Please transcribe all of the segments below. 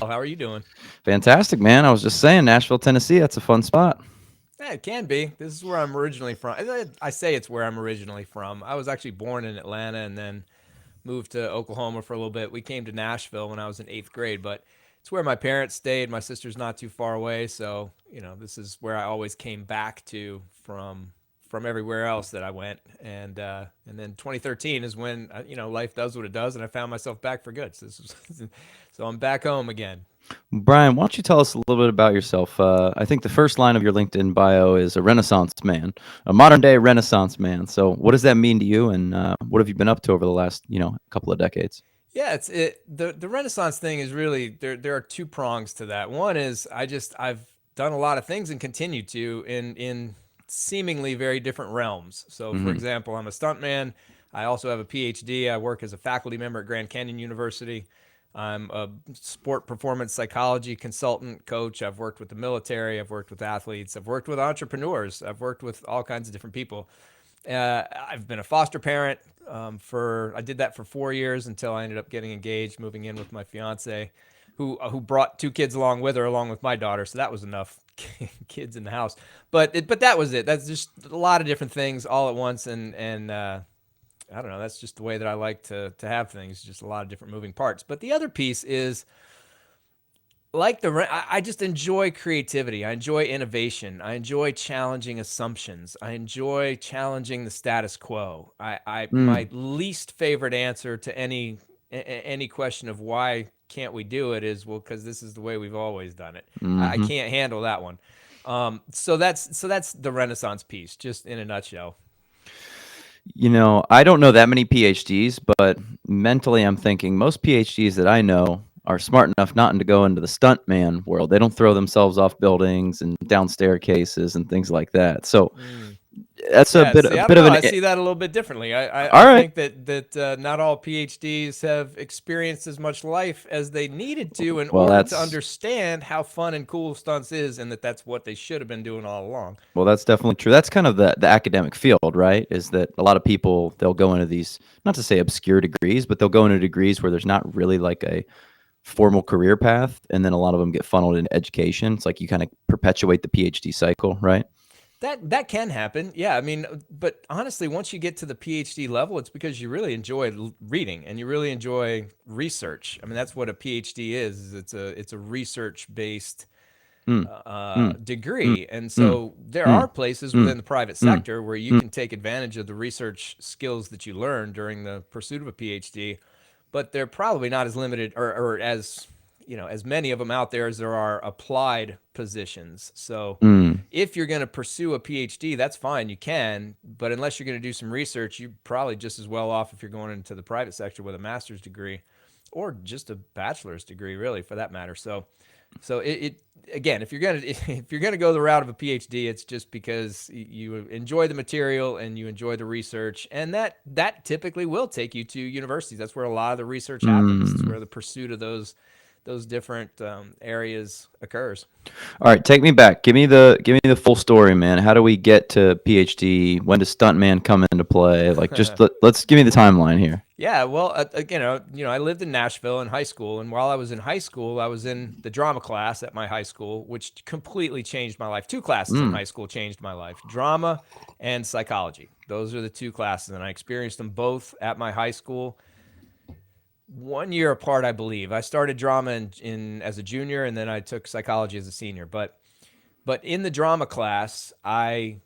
well. How are you doing? Fantastic, man. I was just saying, Nashville, Tennessee, that's a fun spot. Yeah, it can be. This is where I'm originally from. I say it's where I'm originally from. I was actually born in Atlanta and then moved to Oklahoma for a little bit. We came to Nashville when I was in eighth grade, but it's where my parents stayed. My sister's not too far away, so this is where I always came back to from everywhere else that I went. And then 2013 is when life does what it does, and I found myself back for good. So I'm back home again. Brian, why don't you tell us a little bit about yourself? I think the first line of your LinkedIn bio is a Renaissance man, a modern day Renaissance man. So, what does that mean to you, and what have you been up to over the last, couple of decades? Yeah, the Renaissance thing is really there are two prongs to that. One is I've done a lot of things and continue to in seemingly very different realms. So for Hmm. example, I'm a stuntman. I also have a PhD. I work as a faculty member at Grand Canyon University. I'm a sport performance psychology consultant, coach. I've worked with the military. I've worked with athletes. I've worked with entrepreneurs. I've worked with all kinds of different people. I've been a foster parent for I did that for 4 years until I ended up getting engaged, moving in with my fiance, who brought two kids along with her, along with my daughter. So that was enough kids in the house. But that was it. That's just a lot of different things all at once, and I don't know. That's just the way that I like to have things. Just a lot of different moving parts. But the other piece is I just enjoy creativity. I enjoy innovation. I enjoy challenging assumptions. I enjoy challenging the status quo. I Mm, my least favorite answer to any question of why can't we do it is, well, because this is the way we've always done it. I hmm. can't handle that one. So that's the Renaissance piece, just in a nutshell. I don't know that many PhDs, but mentally, I'm thinking most PhDs that I know are smart enough not to go into the stuntman world. They don't throw themselves off buildings and down staircases and things like that. So Mm. that's a Yeah, bit see, a I don't bit know. of an. I see that a little bit differently. I All right. think that not all PhDs have experienced as much life as they needed to in Well, order to that's understand how fun and cool stunts is, and that's what they should have been doing all along. Well, that's definitely true. That's kind of the academic field, right? Is that a lot of people they'll go into these not to say obscure degrees, but they'll go into degrees where there's not really like a formal career path, and then a lot of them get funneled into education. It's like you kind of perpetuate the PhD cycle, right? That can happen. Yeah, I mean, but honestly, once you get to the PhD level, it's because you really enjoy reading and you really enjoy research. I mean, that's what a PhD is. It's a research based Mm, mm, mm, degree. And mm, so there are mm, places mm, within the private mm, sector where you mm, can take advantage of the research skills that you learn during the pursuit of a PhD, but they're probably not as limited or as as many of them out there as there are applied positions. So mm. if you're going to pursue a PhD, that's fine, you can, but unless you're going to do some research, you're probably just as well off if you're going into the private sector with a master's degree or just a bachelor's degree, really, for that matter. So it again, if you're gonna if you're gonna go the route of a PhD, it's just because you enjoy the material and you enjoy the research, and that typically will take you to universities. That's where a lot of the research happens. It's Mm. where the pursuit of those different areas occurs. All right, take me back. Give me the full story, man. How do we get to PhD? When does stuntman come into play? Like, just let's give me the timeline here. Yeah, well, I lived in Nashville in high school, and while I was in high school, I was in the drama class at my high school, which completely changed my life. Two classes in Mm. high school changed my life: drama and psychology. Those are the two classes, and I experienced them both at my high school. 1 year apart, I believe. I started drama in as a junior, and then I took psychology as a senior. But in the drama class, I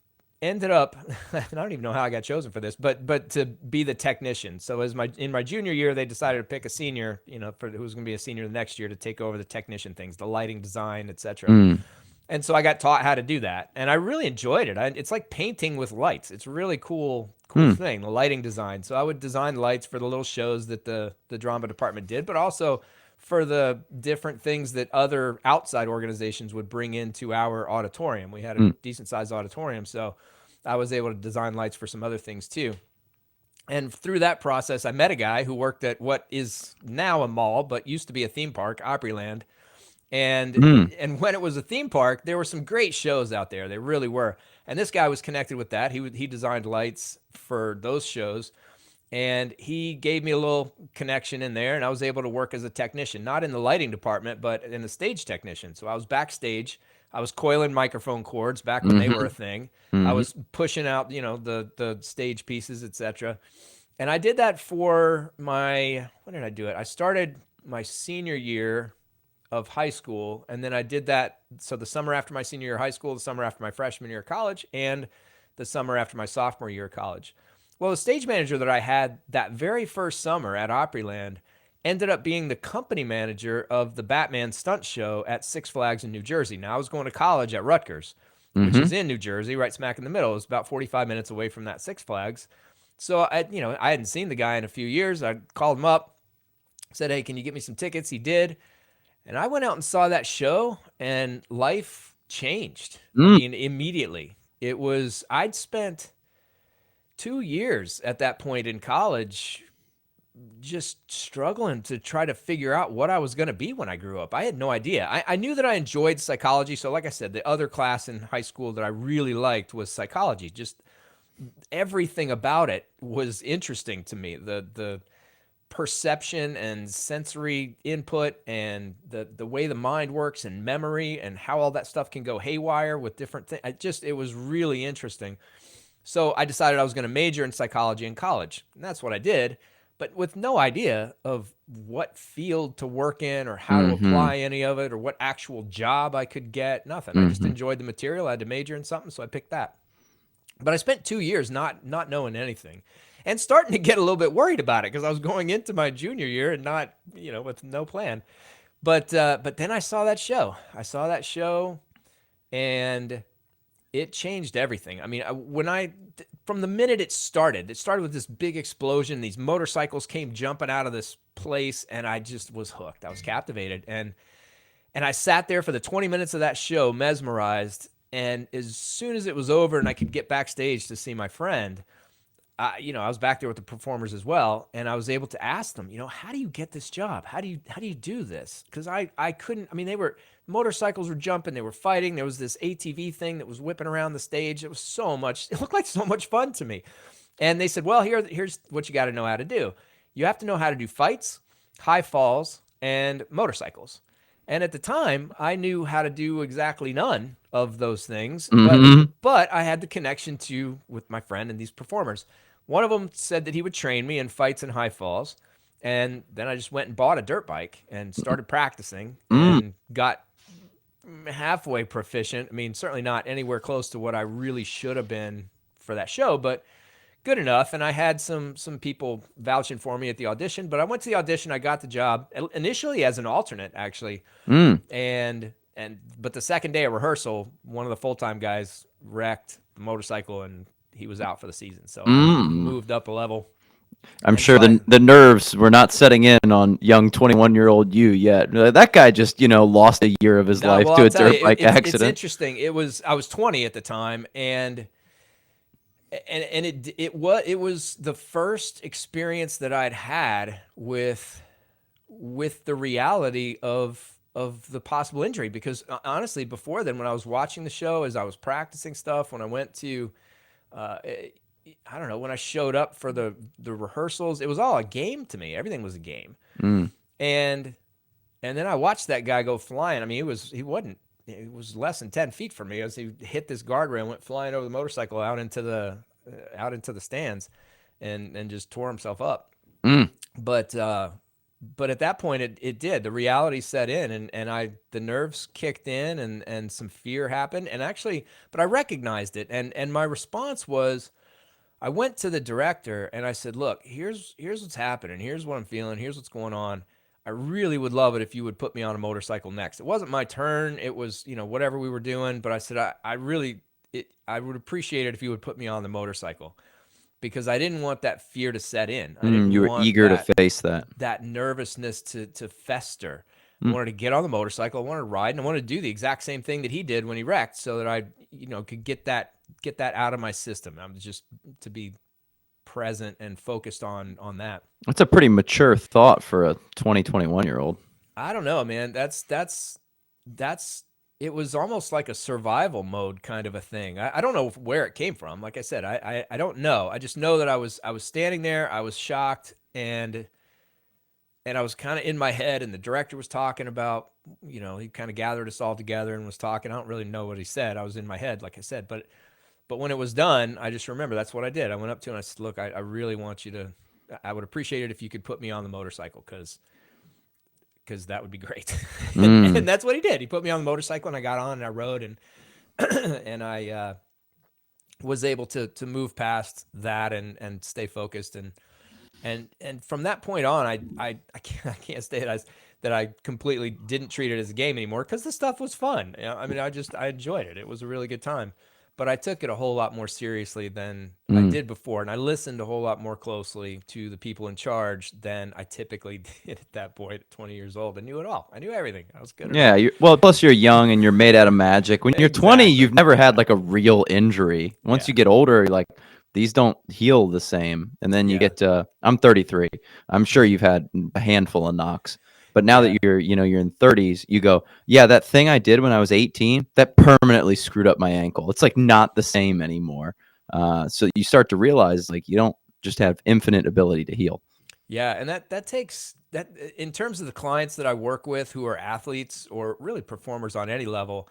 ended up I don't even know how I got chosen for this, but to be the technician. So as my in my junior year, they decided to pick a senior, for who's going to be a senior the next year to take over the technician things, the lighting design, etc. Mm. And so I got taught how to do that, and I really enjoyed it. It's like painting with lights. It's a really cool Mm. thing, the lighting design. So I would design lights for the little shows that the drama department did, but also for the different things that other outside organizations would bring into our auditorium. We had a Mm. decent sized auditorium, so I was able to design lights for some other things too. And through that process, I met a guy who worked at what is now a mall, but used to be a theme park, Opryland. And Mm. and when it was a theme park, there were some great shows out there. They really were. And this guy was connected with that. He designed lights for those shows. And he gave me a little connection in there, and I was able to work as a technician, not in the lighting department, but in the stage technician. So I was backstage. I was coiling microphone cords back when they were a thing. I Mm-hmm. was pushing out, the stage pieces, etc. And I did that for when did I do it? I started my senior year of high school, and then I did that. So the summer after my senior year of high school, the summer after my freshman year of college, and the summer after my sophomore year of college. Well, the stage manager that I had that very first summer at Opryland ended up being the company manager of the Batman stunt show at Six Flags in New Jersey. Now, I was going to college at Rutgers, which Mm-hmm. is in New Jersey, right smack in the middle. It was about 45 minutes away from that Six Flags. So I hadn't seen the guy in a few years. I called him up, said, "Hey, can you get me some tickets?" He did. And I went out and saw that show, and life changed. I Mm. mean, immediately. I'd spent 2 years at that point in college just struggling to try to figure out what I was going to be when I grew up. I had no idea. I knew that I enjoyed psychology. So, like I said, the other class in high school that I really liked was psychology. Just everything about it was interesting to me. The perception and sensory input and the way the mind works and memory and how all that stuff can go haywire with different things. It was really interesting. So I decided I was going to major in psychology in college. And that's what I did, but with no idea of what field to work in or how to Mm-hmm. apply any of it or what actual job I could get. Nothing. I just Mm-hmm. enjoyed the material. I had to major in something, so I picked that. But I spent 2 years not knowing anything, and starting to get a little bit worried about it because I was going into my junior year and not, with no plan. But then I saw that show. And it changed everything. I mean, from the minute it started with this big explosion. These motorcycles came jumping out of this place, and I just was hooked. I was captivated, and I sat there for the 20 minutes of that show, mesmerized. And as soon as it was over and I could get backstage to see my friend, I was back there with the performers as well, and I was able to ask them, how do you get this job? How do you do this? Because I couldn't. I mean, motorcycles were jumping, they were fighting. There was this ATV thing that was whipping around the stage. It was so much. It looked like so much fun to me. And they said, well, here's what you got to know how to do. You have to know how to do fights, high falls, and motorcycles. And at the time, I knew how to do exactly none of those things, but Mm-hmm. but I had the connection with my friend and these performers. One of them said that he would train me in fights and high falls, and then I just went and bought a dirt bike and started practicing Mm. and got halfway proficient. I mean, certainly not anywhere close to what I really should have been for that show, but good enough. And I had some people vouching for me at the audition, but I went to the audition. I got the job initially as an alternate, actually, Mm. but the second day of rehearsal, one of the full-time guys wrecked the motorcycle and he was out for the season. So I Mm. moved up a level. I'm And sure so the nerves were not setting in on young 21-year-old you yet. That guy just lost a year of his no, life well, to I'll a tell you, dirt bike it's accident. interesting. I was 20 at the time, and it was the first experience that I'd had with the reality of the possible injury. Because honestly, before then, when I was watching the show, as I was practicing stuff, when I went to uh, I don't know, when I showed up for the rehearsals, it was all a game to me. Everything was a game. Mm. And and then I watched that guy go flying. I mean, it was less than 10 feet from me as he hit this guardrail and went flying over the motorcycle out into the stands, and just tore himself up. Mm. But but at that point, it did. The reality set in, and the nerves kicked in, and some fear happened. And actually, but I recognized it, and my response was, I went to the director and I said, "Look, here's what's happening. Here's what I'm feeling. Here's what's going on. I really would love it if you would put me on a motorcycle next." It wasn't my turn. It was, whatever we were doing, but I said I would appreciate it if you would put me on the motorcycle, because I didn't want that fear to set in. I Mm. didn't You were want eager to that face that. that nervousness to fester. I Mm. wanted to get on the motorcycle. I wanted to ride, and I wanted to do the exact same thing that he did when he wrecked, so that I, could get that out of my system. I'm just to be present and focused on that. That's a pretty mature thought for a 20, 21-year-old. I don't know, man. That's it was almost like a survival mode kind of a thing. I don't know where it came from. Like I said, I don't know. I just know that I was standing there, I was shocked, and I was kind of in my head, and the director was talking about, he kind of gathered us all together and was talking. I don't really know what he said. I was in my head, like I said, but when it was done, I just remember that's what I did. I went up to him and I said, "Look, I really want you to. I would appreciate it if you could put me on the motorcycle because that would be great." And that's what he did. He put me on the motorcycle, and I got on and I rode, and and I was able to move past that and stay focused, and from that point on, I can't say that I completely didn't treat it as a game anymore, because the stuff was fun. I mean, I enjoyed it. It was a really good time, but I took it a whole lot more seriously than I did before, and I listened a whole lot more closely to the people in charge than I typically did at that point. At 20 years old, I knew it all. I knew everything. I was good at Yeah, it. well, plus you're young and you're made out of magic. When you're 20, Exactly. you've never had like a real injury. Once Yeah. you get older, you're like, these don't heal the same. And then you Yeah. get to, I'm 33. I'm sure you've had a handful of knocks. But now that Yeah. you're in 30s, you go, yeah, that thing I did when I was 18, that permanently screwed up my ankle. It's like not the same anymore. So you start to realize like you don't just have infinite ability to heal. Yeah, and that takes that in terms of the clients that I work with who are athletes or really performers on any level.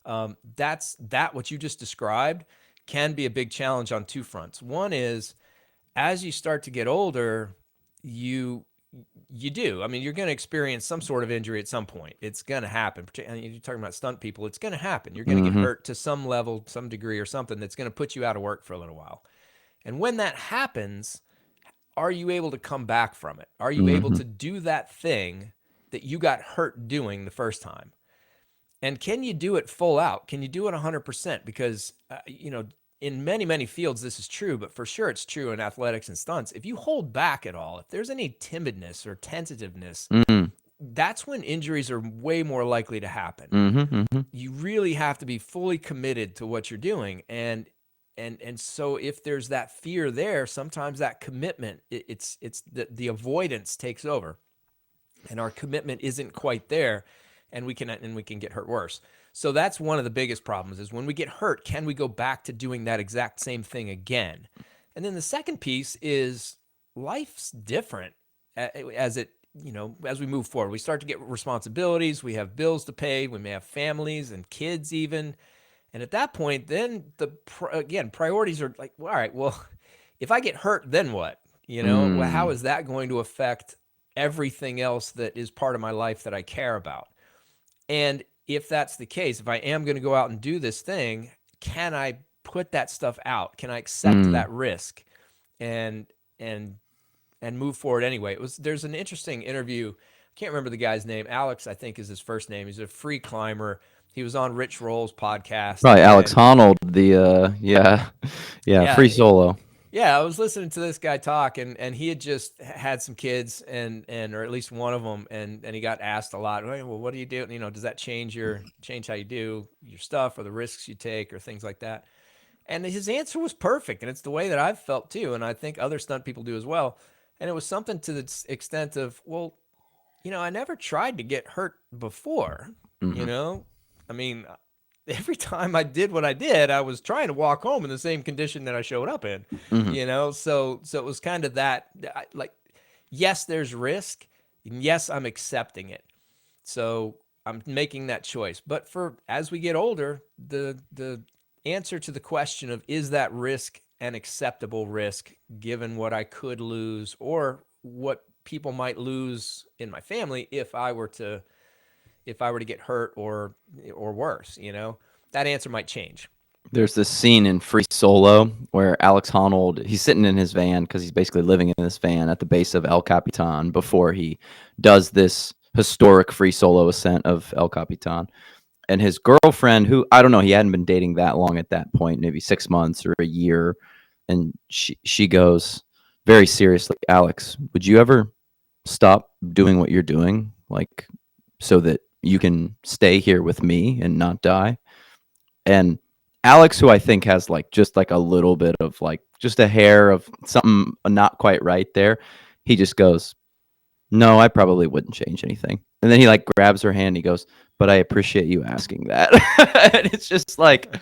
That what you just described can be a big challenge on two fronts. One is, as you start to get older, you you do. I mean, you're going to experience some sort of injury at some point. It's going to happen. And you're talking about stunt people. It's going to happen. You're going to get Hmm. hurt to some level, some degree, or something that's going to put you out of work for a little while. And when that happens, are you able to come back from it? Are you able Hmm. to do that thing that you got hurt doing the first time? And can you do it full out? Can you do it 100%? Because, in many, many fields, this is true, but for sure it's true in athletics and stunts. If you hold back at all, if there's any timidness or tentativeness, Hmm. that's when injuries are way more likely to happen. Hmm. Hmm. You really have to be fully committed to what you're doing. And so if there's that fear there, sometimes that commitment, it's the avoidance takes over, and our commitment isn't quite there, and we can get hurt worse. So that's one of the biggest problems, is when we get hurt, can we go back to doing that exact same thing again? And then the second piece is, life's different as we move forward. We start to get responsibilities, we have bills to pay, we may have families and kids even. And at that point, then again, priorities are like, well, all right, well, if I get hurt, then what? Well, how is that going to affect everything else that is part of my life that I care about? And if that's the case, if I am going to go out and do this thing, can I put that stuff out? Can I accept Mm. that risk and and and move forward anyway? There's an interesting interview. I can't remember the guy's name. Alex, I think, is his first name. He's a free climber. He was on Rich Roll's podcast, Probably Alex and Honnold, the yeah, yeah, yeah, free solo. yeah, I was listening to this guy talk, and he had just had some kids, and or at least one of them, and he got asked a lot. Well, what do you do? Does that change how you do your stuff, or the risks you take, or things like that? And his answer was perfect, and it's the way that I've felt too, and I think other stunt people do as well. And it was something to the extent of, well, I never tried to get hurt before. You Hmm. know, I mean, every time I did what I did, I was trying to walk home in the same condition that I showed up in. Hmm. So it was kind of that, like, yes, there's risk, and yes, I'm accepting it. So I'm making that choice. But for as we get older, the answer to the question of, is that risk an acceptable risk given what I could lose or what people might lose in my family if I were to get hurt or worse, that answer might change. There's this scene in Free Solo where Alex Honnold, he's sitting in his van because he's basically living in this van at the base of El Capitan before he does this historic free solo ascent of El Capitan. And his girlfriend, who I don't know, he hadn't been dating that long at that point, maybe 6 months or a year, and she goes very seriously, Alex, would you ever stop doing what you're doing, like so that you can stay here with me and not die? And Alex, who I think has like just like a little bit of like just a hair of something not quite right there, he just goes, no, I probably wouldn't change anything. And then he like grabs her hand. He goes, but I appreciate you asking that. And it's just like,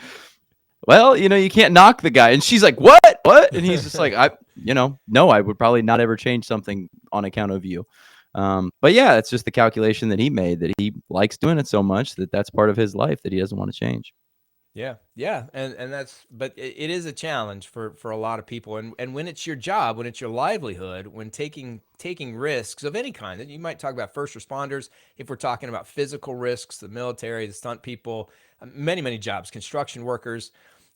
well, you can't knock the guy. And she's like, what? And he's just like, no, I would probably not ever change something on account of you. But yeah, it's just the calculation that he made, that he likes doing it so much that that's part of his life that he doesn't want to change. Yeah, yeah, and that's, but it is a challenge for a lot of people, and when it's your job, when it's your livelihood, when taking risks of any kind, that you might talk about first responders, if we're talking about physical risks, the military, the stunt people, many jobs, construction workers,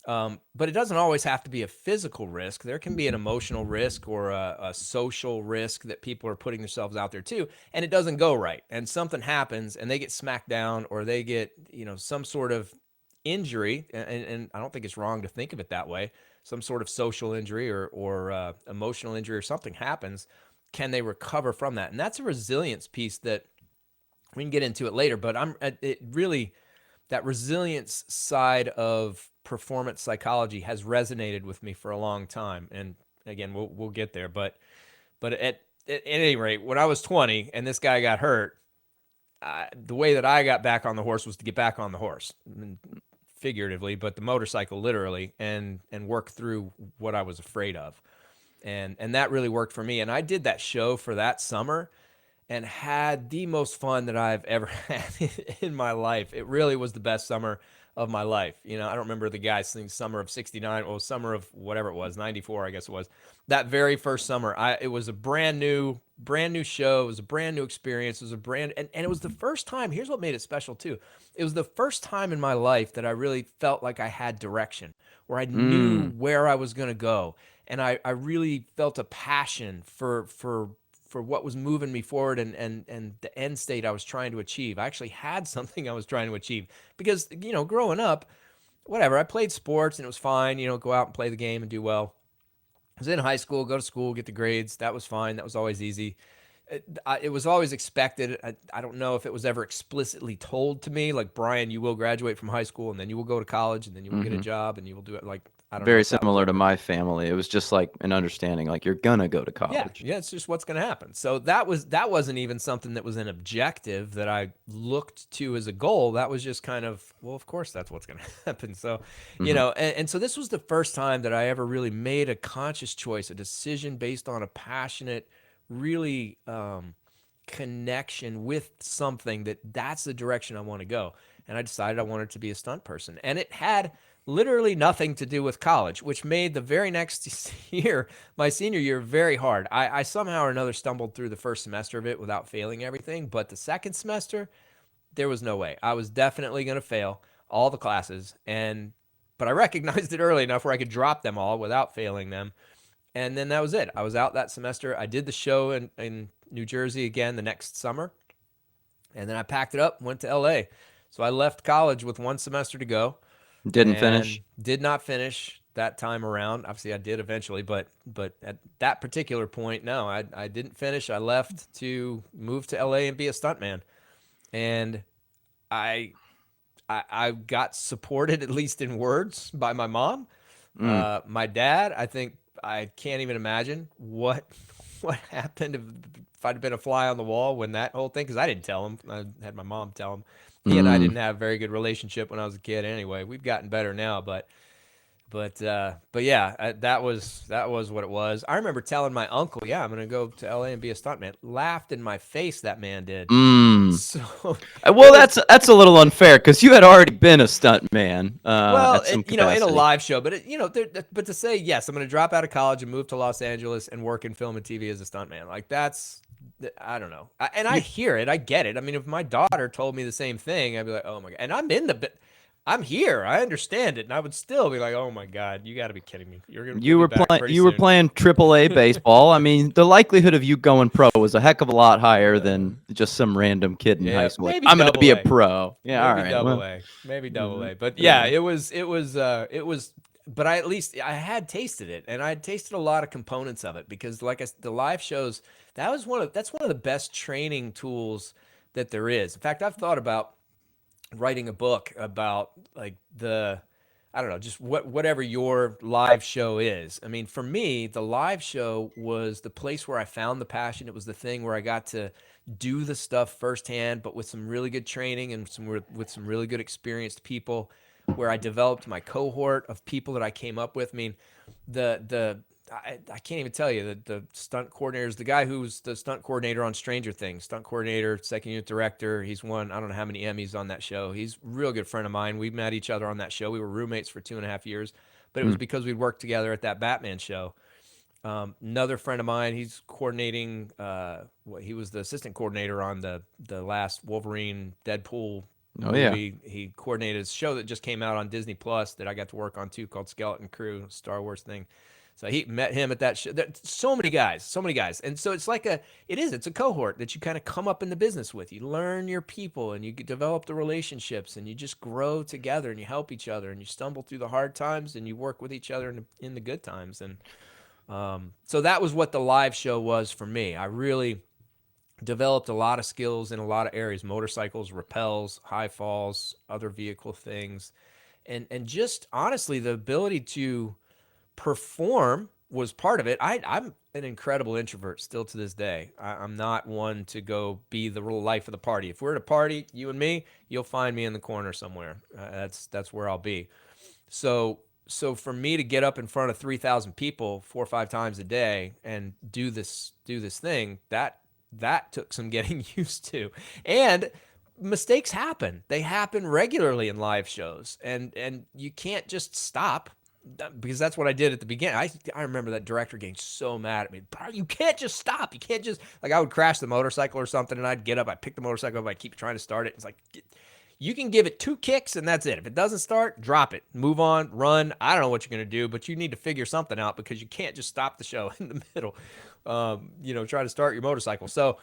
but it doesn't always have to be a physical risk. There can be an emotional risk or a social risk that people are putting themselves out there too, and it doesn't go right, and something happens, and they get smacked down, or they get some sort of injury, and I don't think it's wrong to think of it that way, some sort of social injury or emotional injury, or something happens, can they recover from that? And that's a resilience piece that we can get into it later, but it really, that resilience side of performance psychology has resonated with me for a long time. And again, we'll get there, but at any rate, when I was 20 and this guy got hurt, the way that I got back on the horse was to get back on the horse, figuratively, but the motorcycle literally, and work through what I was afraid of. And that really worked for me. And I did that show for that summer and had the most fun that I've ever had in my life. It really was the best summer of my life. I don't remember the guy saying summer of 69, or summer of whatever it was, 94, I guess it was. That very first summer, it was a brand new show. It was a brand new experience. It was and it was the first time, here's what made it special too. It was the first time in my life that I really felt like I had direction, where I knew where I was going to go. And I really felt a passion for what was moving me forward, and the end state I was trying to achieve. I actually had something I was trying to achieve, because, growing up, whatever, I played sports and it was fine, go out and play the game and do well. I was in high school, go to school, get the grades. That was fine. That was always easy. It was always expected. I don't know if it was ever explicitly told to me, like, Brian, you will graduate from high school and then you will go to college and then you will get a job and you will do it. Like, I don't know Very if that was similar to ever. my family. It was just like an understanding, like, you're gonna go to Yeah, college. yeah, it's just what's going to happen. So that wasn't even something that was an objective that I looked to as a goal. That was just kind of, well, of course that's what's going to happen. So, Hmm. and so this was the first time that I ever really made a conscious choice, a decision based on a passionate, really connection with something, that's the direction I want to go. And I decided I wanted to be a stunt person. And it had literally nothing to do with college, which made the very next year, my senior year, very hard. I somehow or another stumbled through the first semester of it without failing everything. But the second semester, there was no way. I was definitely going to fail all the classes. But I recognized it early enough where I could drop them all without failing them. And then that was it. I was out that semester. I did the show in New Jersey again the next summer. And then I packed it up, went to LA. So I left college with one semester to go Didn't and finish. did not finish that time around. Obviously, I did eventually, but at that particular point, no, I didn't finish. I left to move to LA and be a stuntman. And I I got supported, at least in words, by my mom. Mm. My dad, I think, I can't even imagine what happened if I'd been a fly on the wall when that whole thing, because I didn't tell him. I had my mom tell him. He and I Mm. didn't have a very good relationship when I was a kid anyway. We've gotten better now, but yeah, that was what it was. I remember telling my uncle, "Yeah, I'm gonna go to LA and be a stuntman." Laughed in my face, that man did. Mm. So it Well, was, that's a little unfair because you had already been a stunt man well, at some in a capacity. live show, but but to say yes, I'm gonna drop out of college and move to Los Angeles and work in film and TV as a stuntman, like that's, I don't know. And I You hear it, I get it. I mean, if my daughter told me the same thing, I'd be like, oh my god. And I'm in the bit. I'm here. I understand it, and I would still be like, "Oh my God, you got to be kidding me! You'll you be were back playing pretty you were soon." playing AAA baseball. I mean, the likelihood of you going pro was a heck of a lot higher than just some random kid in high Yeah, school. Like, maybe I'm going to be double a A. pro. Yeah, all Maybe right. double Well, A. Maybe double uh, A. But yeah, uh, it was but I, at least I had tasted it, and I had tasted a lot of components of it, because like the live shows, that's one of the best training tools that there is. In fact, I've thought about writing a book about, like, I don't know, just whatever your live show is. I mean, for me, the live show was the place where I found the passion. It was the thing where I got to do the stuff firsthand, but with some really good training and with some really good experienced people, where I developed my cohort of people that I came up with. I mean, I can't even tell you the stunt coordinators, the guy who was the stunt coordinator on Stranger Things, stunt coordinator, second unit director. He's won, I don't know how many Emmys on that show. He's a real good friend of mine. We met each other on that show. We were roommates for 2.5 years, but it was Hmm. because we'd worked together at that Batman show. Another friend of mine, he's coordinating. He was the assistant coordinator on the last Wolverine Deadpool Oh yeah. movie. He coordinated a show that just came out on Disney Plus that I got to work on too, called Skeleton Crew, Star Wars thing. So he met him at that show. So many guys, so many guys, and so it's a cohort that you kind of come up in the business with. You learn your people, and you develop the relationships, and you just grow together, and you help each other, and you stumble through the hard times, and you work with each other in the good times, and so that was what the live show was for me. I really developed a lot of skills in a lot of areas: motorcycles, rappels, high falls, other vehicle things, and just honestly, the ability to perform was part of it. I'm an incredible introvert still to this day. I'm not one to go be the real life of the party. If we're at a party, you and me, you'll find me in the corner somewhere. That's where I'll be. So so for me to get up in front of 3,000 people 4 or 5 times a day and do this thing, that took some getting used to. And mistakes happen. They happen regularly in live shows, and you can't just stop, because that's what I did at the beginning. I remember that director getting so mad at me. You can't just stop. You can't just, like, I would crash the motorcycle or something, and I'd get up, I'd pick the motorcycle up, I'd keep trying to start it. It's like, you can give it 2 kicks and that's it. If it doesn't start, drop it, move on, run. I don't know what you're going to do, but you need to figure something out, because you can't just stop the show in the middle. Try to start your motorcycle. So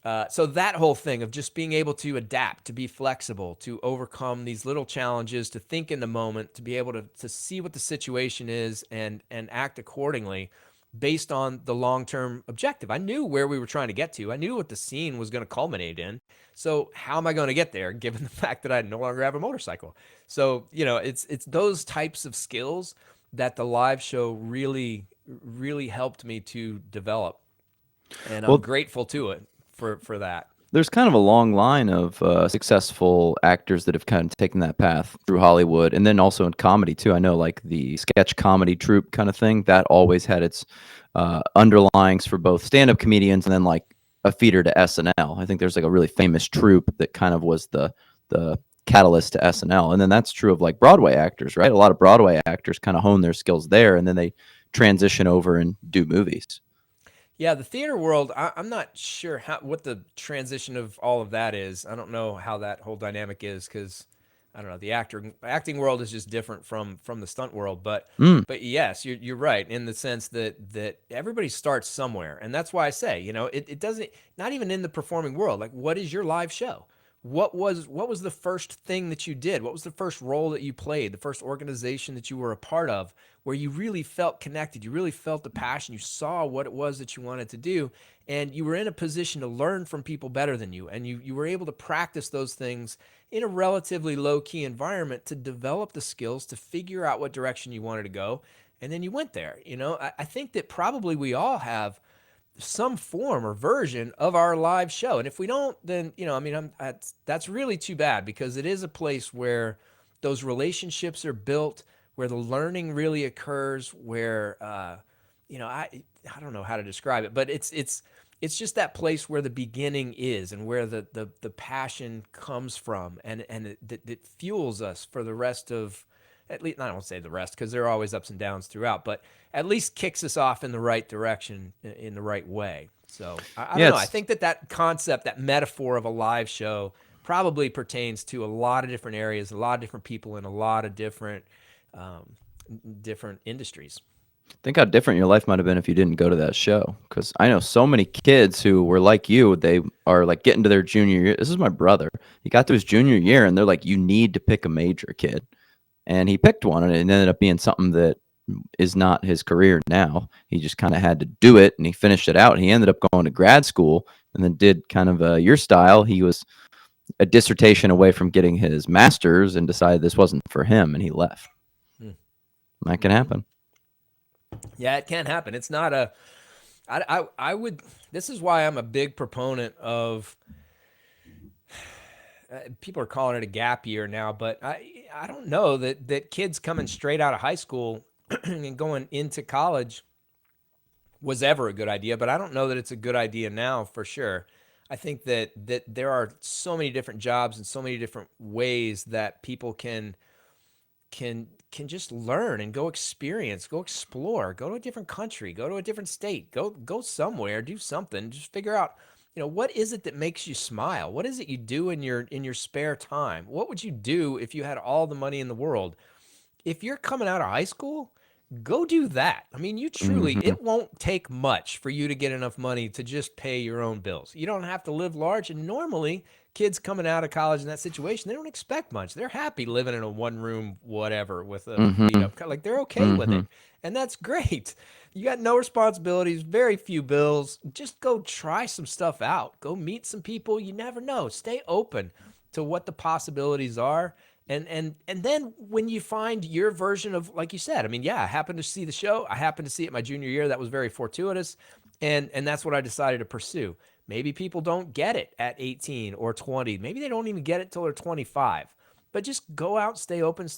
that whole thing of just being able to adapt, to be flexible, to overcome these little challenges, to think in the moment, to be able to see what the situation is and act accordingly based on the long-term objective. I knew where we were trying to get to. I knew what the scene was going to culminate in. So how am I going to get there, given the fact that I no longer have a motorcycle? So, it's those types of skills that the live show really, really helped me to develop. And I'm Well, grateful to it for that. there's kind of a long line of successful actors that have kind of taken that path through Hollywood, and then also in comedy too. I know, like the sketch comedy troupe kind of thing, that always had its underlyings for both stand-up comedians and then like a feeder to SNL. I think there's like a really famous troupe that kind of was the catalyst to SNL, and then that's true of like Broadway actors, right? A lot of Broadway actors kind of hone their skills there, and then they transition over and do movies. Yeah, the theater world, I'm not sure what the transition of all of that is. I don't know how that whole dynamic is, because I don't know, the acting world is just different from the stunt world. But Mm. but yes, you're right in the sense that everybody starts somewhere, and that's why I say, it doesn't, not even in the performing world. Like, what is your live show? What was the first thing that you did? What was the first role that you played? The first organization that you were a part of, where you really felt connected, you really felt the passion, you saw what it was that you wanted to do, and you were in a position to learn from people better than you, and you were able to practice those things in a relatively low key environment to develop the skills to figure out what direction you wanted to go, and then you went there. I think that probably we all have some form or version of our live show. And if we don't, then, I mean, that's really too bad, because it is a place where those relationships are built, where the learning really occurs, where, I don't know how to describe it, but it's just that place where the beginning is, and where the passion comes from, and it fuels us for the rest of, at least, I don't say the rest, because there are always ups and downs throughout, but at least kicks us off in the right direction, in the right way. So I Yeah, don't know. I it's think that concept, that metaphor of a live show, probably pertains to a lot of different areas, a lot of different people, in a lot of um, different industries. think how different your life might have been if you didn't go to that show. Because I know so many kids who were like you. They are like getting to their junior year. This is my brother. He got to his junior year, and they're like, "You need to pick a major, kid." And he picked one, and it ended up being something that is not his career now. He just kind of had to do it, and he finished it out. He ended up going to grad school, and then did kind of your style. He was a dissertation away from getting his master's, and decided this wasn't for him, and he left. That can happen. Yeah, it can happen. It's not a. I would. This is why I'm a big proponent of. People are calling it a gap year now, but I don't know that kids coming straight out of high school and going into college was ever a good idea. But I don't know that it's a good idea now for sure. I think that there are so many different jobs and so many different ways that people can just learn and go experience, go explore, go to a different country, go to a different state, go somewhere, do something, just figure out, what is it that makes you smile? What is it you do in your spare time? What would you do if you had all the money in the world? If you're coming out of high school, go do that. I mean, you truly, Hmm. it won't take much for you to get enough money to just pay your own bills. You don't have to live large. And normally, kids coming out of college in that situation, they don't expect much. They're happy living in a one room, whatever, with a beat Hmm. up car. Like they're okay with Hmm. it. And that's great. You got no responsibilities, very few bills. Just go try some stuff out. Go meet some people. You never know. Stay open to what the possibilities are. And then when you find your version of, like you said, I mean, yeah, I happened to see the show. I happened to see it my junior year. That was very fortuitous. And that's what I decided to pursue. Maybe people don't get it at 18 or 20. Maybe they don't even get it till they're 25. But just go out, stay open,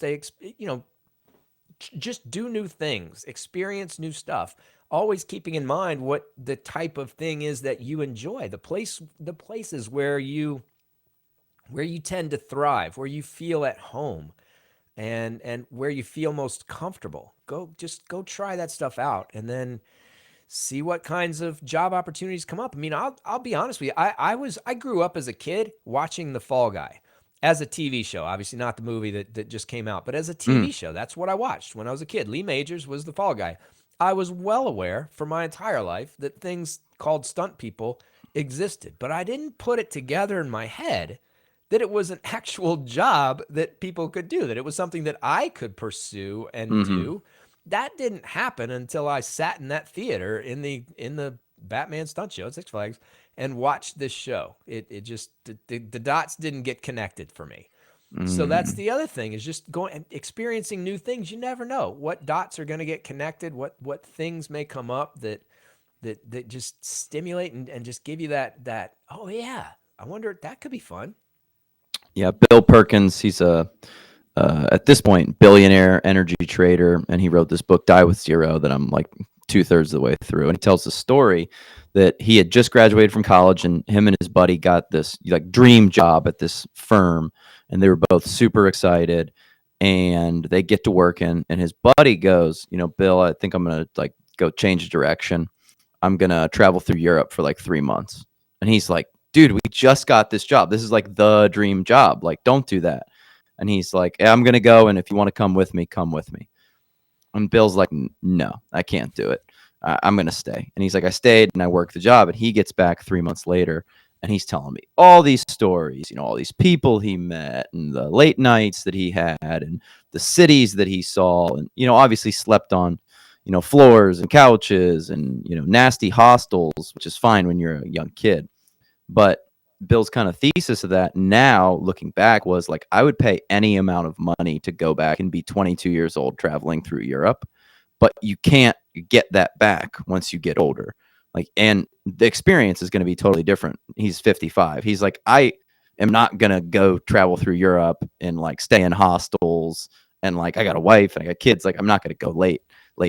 just do new things, experience new stuff, always keeping in mind what the type of thing is that you enjoy, the places where you tend to thrive, where you feel at home, and where you feel most comfortable. Go try that stuff out, and then see what kinds of job opportunities come up. I mean, I'll be honest with you. I grew up as a kid watching The Fall Guy as a TV show. Obviously, not the movie that just came out, but as a Mm. TV show. That's what I watched when I was a kid. Lee Majors was the Fall Guy. I was well aware for my entire life that things called stunt people existed, but I didn't put it together in my head that it was an actual job that people could do, that it was something that I could pursue and Hmm. do. That didn't happen until I sat in that theater in the Batman stunt show at Six Flags and watched this show. It just the dots didn't get connected for me. So that's Mm. the other thing, is just going and experiencing new things. You never know what dots are going to get connected, what things may come up that just stimulate and just give you that, oh yeah, I wonder, that could be fun. Yeah, Bill Perkins. He's a at this point billionaire energy trader, and he wrote this book, Die with Zero, that I'm like 2/3 of the way through. And he tells the story that he had just graduated from college, and him and his buddy got this like dream job at this firm, and they were both super excited. And they get to work, and his buddy goes, Bill, I think I'm gonna like go change direction. I'm gonna travel through Europe for like 3 months. And he's like, dude, we just got this job. This is like the dream job. Like, don't do that. And he's like, yeah, I'm gonna go, and if you want to come with me, come with me. And Bill's like, no, I can't do it. I'm gonna stay. And he's like, I stayed and I worked the job. And he gets back 3 months later, and he's telling me all these stories, all these people he met, and the late nights that he had, and the cities that he saw, and obviously slept on floors and couches, and nasty hostels, which is fine when you're a young kid. But Bill's kind of thesis of that now, looking back, was like, I would pay any amount of money to go back and be 22 years old traveling through Europe, but you can't get that back once you get older. Like, and the experience is going to be totally different. He's 55. He's like, I am not going to go travel through Europe and like stay in hostels, and like I got a wife and I got kids. Like, I'm not going to go late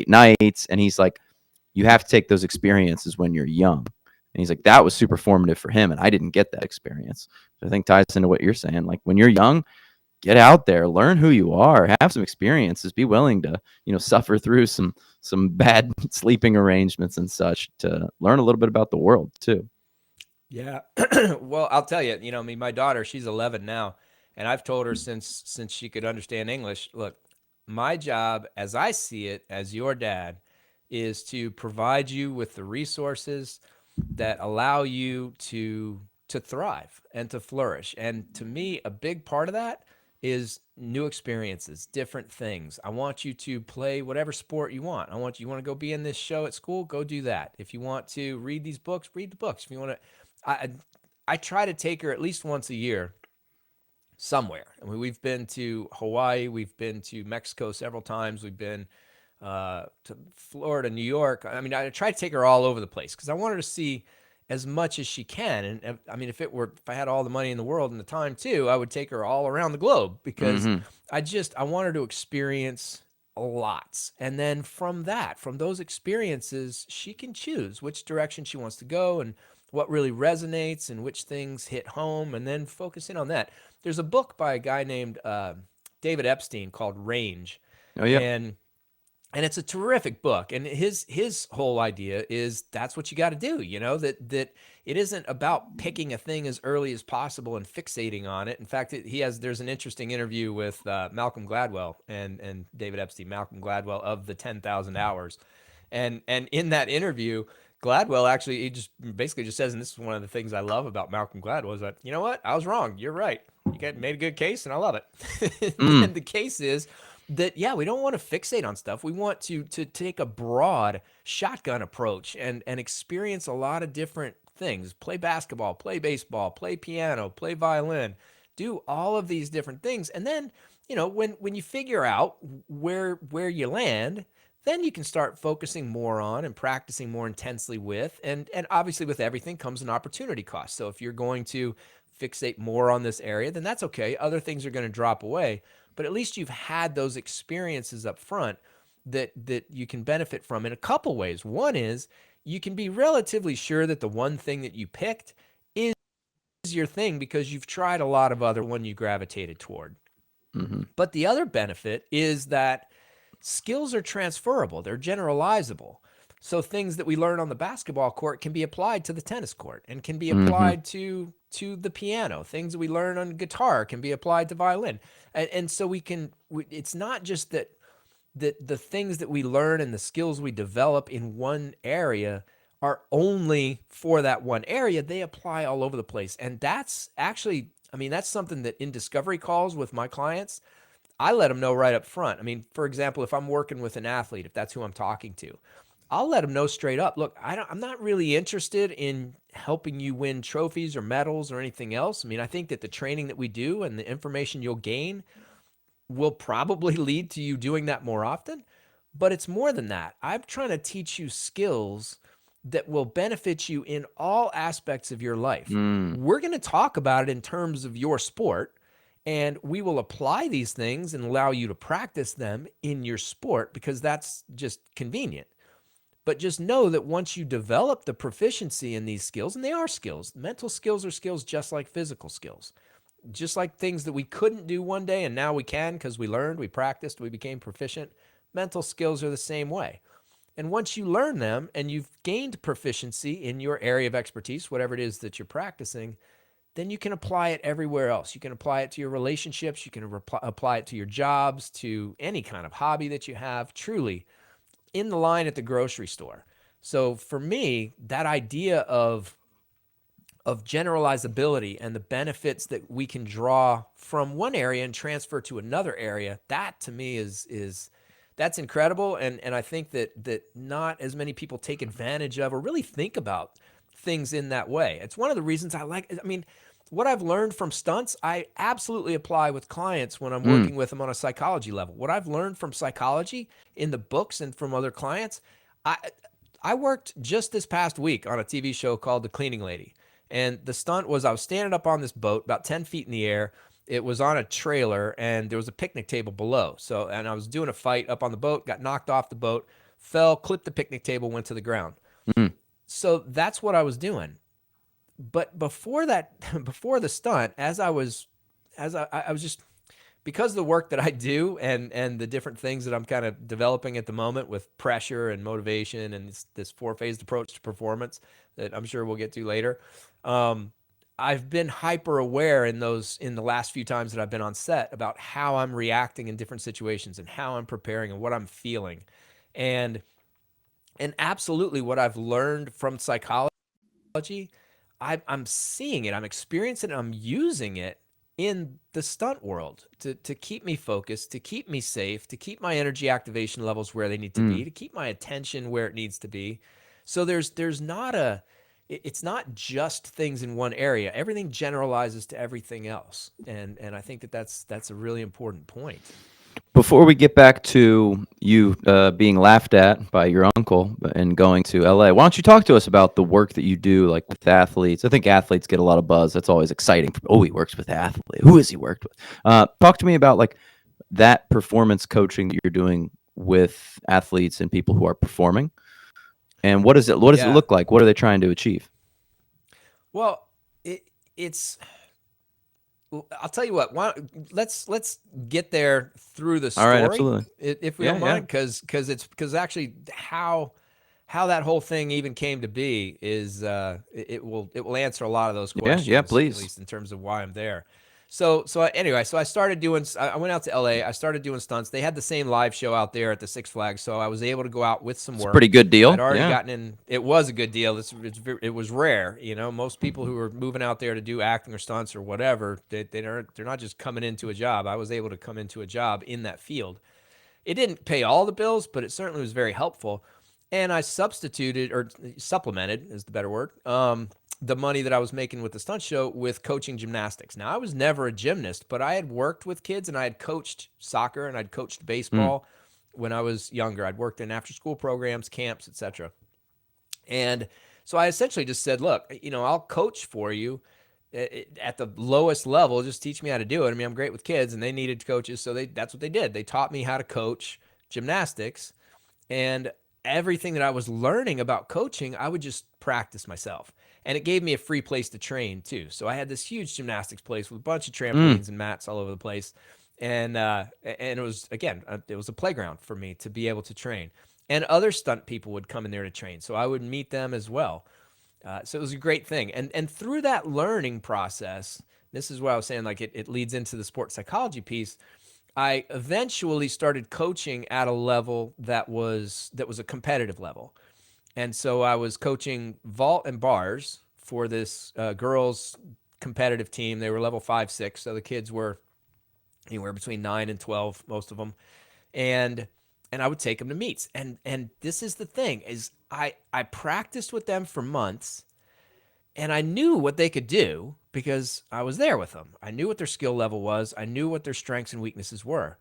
nights. And he's like, you have to take those experiences when you're young. And he's like, that was super formative for him. And I didn't get that experience. So I think ties into what you're saying. Like, when you're young, get out there, learn who you are, have some experiences, be willing to, suffer through some bad sleeping arrangements and such to learn a little bit about the world too. Yeah. Well, I'll tell you, I mean, my daughter, she's 11 now, and I've told her since she could understand English, look, my job as I see it as your dad is to provide you with the resources that allow you to thrive and to flourish. And to me, a big part of that is new experiences, different things. I want you to play whatever sport you want. You want to go be in this show at school, go do that. If you want to read these books, read the books. If you want to, I I try to take her at least once a year somewhere. I mean, we've been to Hawaii, we've been to Mexico several times, we've been to Florida, New York. I mean, I try to take her all over the place because I want her to see as much as she can. And I mean, if I had all the money in the world and the time too, I would take her all around the globe because Mm-hmm. I want her to experience lots. And then from those experiences, she can choose which direction she wants to go and what really resonates and which things hit home, and then focus in on that. There's a book by a guy named David Epstein called Range, Oh, yeah. and it's a terrific book. And his whole idea is that's what you got to do. You know, that it isn't about picking a thing as early as possible and fixating on it. In fact, there's an interesting interview with Malcolm Gladwell and David Epstein. Malcolm Gladwell of the 10,000 Hours, and in that interview, Gladwell actually, he just basically just says, and this is one of the things I love about Malcolm Gladwell, is that, you know what, I was wrong. You're right. Made a good case, and I love it. Mm. And the case is that, yeah, we don't want to fixate on stuff. We want to take a broad shotgun approach and experience a lot of different things. Play basketball, play baseball, play piano, play violin, do all of these different things. And then, you know, when you figure out where you land, then you can start focusing more on and practicing more intensely with. And obviously with everything comes an opportunity cost. So if you're going to fixate more on this area, then that's okay. Other things are going to drop away, but at least you've had those experiences up front that you can benefit from in a couple ways. One is you can be relatively sure that the one thing that you picked is your thing because you've tried a lot of other one you gravitated toward. Mm-hmm. But the other benefit is that skills are transferable, they're generalizable. So things that we learn on the basketball court can be applied to the tennis court and can be Mm-hmm. applied to the piano. Things that we learn on guitar can be applied to violin. And so it's not just that the things that we learn and the skills we develop in one area are only for that one area. They apply all over the place. And that's actually, I mean, that's something that in discovery calls with my clients, I let them know right up front. I mean, for example, if I'm working with an athlete, if that's who I'm talking to, I'll let them know straight up, look, I'm not really interested in helping you win trophies or medals or anything else. I mean, I think that the training that we do and the information you'll gain will probably lead to you doing that more often. But it's more than that. I'm trying to teach you skills that will benefit you in all aspects of your life. Mm. We're going to talk about it in terms of your sport, and we will apply these things and allow you to practice them in your sport because that's just convenient. But just know that once you develop the proficiency in these skills, and they are skills, mental skills are skills just like physical skills, just like things that we couldn't do one day and now we can because we learned, we practiced, we became proficient. Mental skills are the same way. And once you learn them and you've gained proficiency in your area of expertise, whatever it is that you're practicing, then you can apply it everywhere else. You can apply it to your relationships. You can apply it to your jobs, to any kind of hobby that you have, truly in the line at the grocery store. So for me, that idea of generalizability and the benefits that we can draw from one area and transfer to another area, that to me is that's incredible. And I think that not as many people take advantage of or really think about things in that way. It's one of the reasons I mean, what I've learned from stunts, I absolutely apply with clients when I'm Mm. working with them on a psychology level. What I've learned from psychology in the books and from other clients, I I worked just this past week on a TV show called The Cleaning Lady. And the stunt was I was standing up on this boat about 10 feet in the air. It was on a trailer and there was a picnic table below. So, and I was doing a fight up on the boat, got knocked off the boat, fell, clipped the picnic table, went to the ground. Mm. So that's what I was doing. But before that, before the stunt, as I was just, because of the work that I do and the different things that I'm kind of developing at the moment with pressure and motivation and this four-phased approach to performance that I'm sure we'll get to later. Um, I've been hyper aware in the last few times that I've been on set about how I'm reacting in different situations and how I'm preparing and what I'm feeling. And absolutely what I've learned from psychology, I'm seeing it, I'm experiencing it, I'm using it in the stunt world to keep me focused, to keep me safe, to keep my energy activation levels where they need to be, Mm. to keep my attention where it needs to be. So there's not a it's not just things in one area. Everything generalizes to everything else, and I think that that's a really important point. Before we get back to you being laughed at by your uncle and going to LA, why don't you talk to us about the work that you do, like with athletes? I think athletes get a lot of buzz. That's always exciting. Oh, he works with athletes. Who has he worked with? Talk to me about like that performance coaching that you're doing with athletes and people who are performing, and what does it Yeah. look like? What are they trying to achieve? Well, it's I'll tell you what. Let's get there through the All right, story, absolutely. if we Yeah, don't yeah, mind, because actually how that whole thing even came to be is it will answer a lot of those yeah, yeah. questions, at Please. least in terms of why I'm there. Anyway, so I started doing. I went out to LA. I started doing stunts. They had the same live show out there at the Six Flags, so I was able to go out with some It's a work. pretty good I'd deal. already Yeah. gotten in. It was a good deal. It was rare. Most people who were moving out there to do acting or stunts or whatever, they're not just coming into a job. I was able to come into a job in that field. It didn't pay all the bills, but it certainly was very helpful. And I substituted or supplemented is the better word. The money that I was making with the stunt show with coaching gymnastics. Now, I was never a gymnast, but I had worked with kids and I had coached soccer and I'd coached Mm, baseball when I was younger. I'd worked in after school programs, camps, etc. And so I essentially just said, look, I'll coach for you at the lowest level. Just teach me how to do it. I mean, I'm great with kids and they needed coaches. So that's what they did. They taught me how to coach gymnastics, and everything that I was learning about coaching, I would just practice myself. And it gave me a free place to train too. So I had this huge gymnastics place with a bunch of mm, trampolines and mats all over the place. And it was, again, it was a playground for me to be able to train. And other stunt people would come in there to train. So I would meet them as well. So it was a great thing. And through that learning process, this is what I was saying, like it leads into the sports psychology piece. I eventually started coaching at a level that was a competitive level. And so I was coaching vault and bars for this girls competitive team. They were level 5, 6. So the kids were anywhere between 9 and 12, most of them. And I would take them to meets. And this is the thing is I practiced with them for months, and I knew what they could do because I was there with them. I knew what their skill level was. I knew what their strengths and weaknesses were.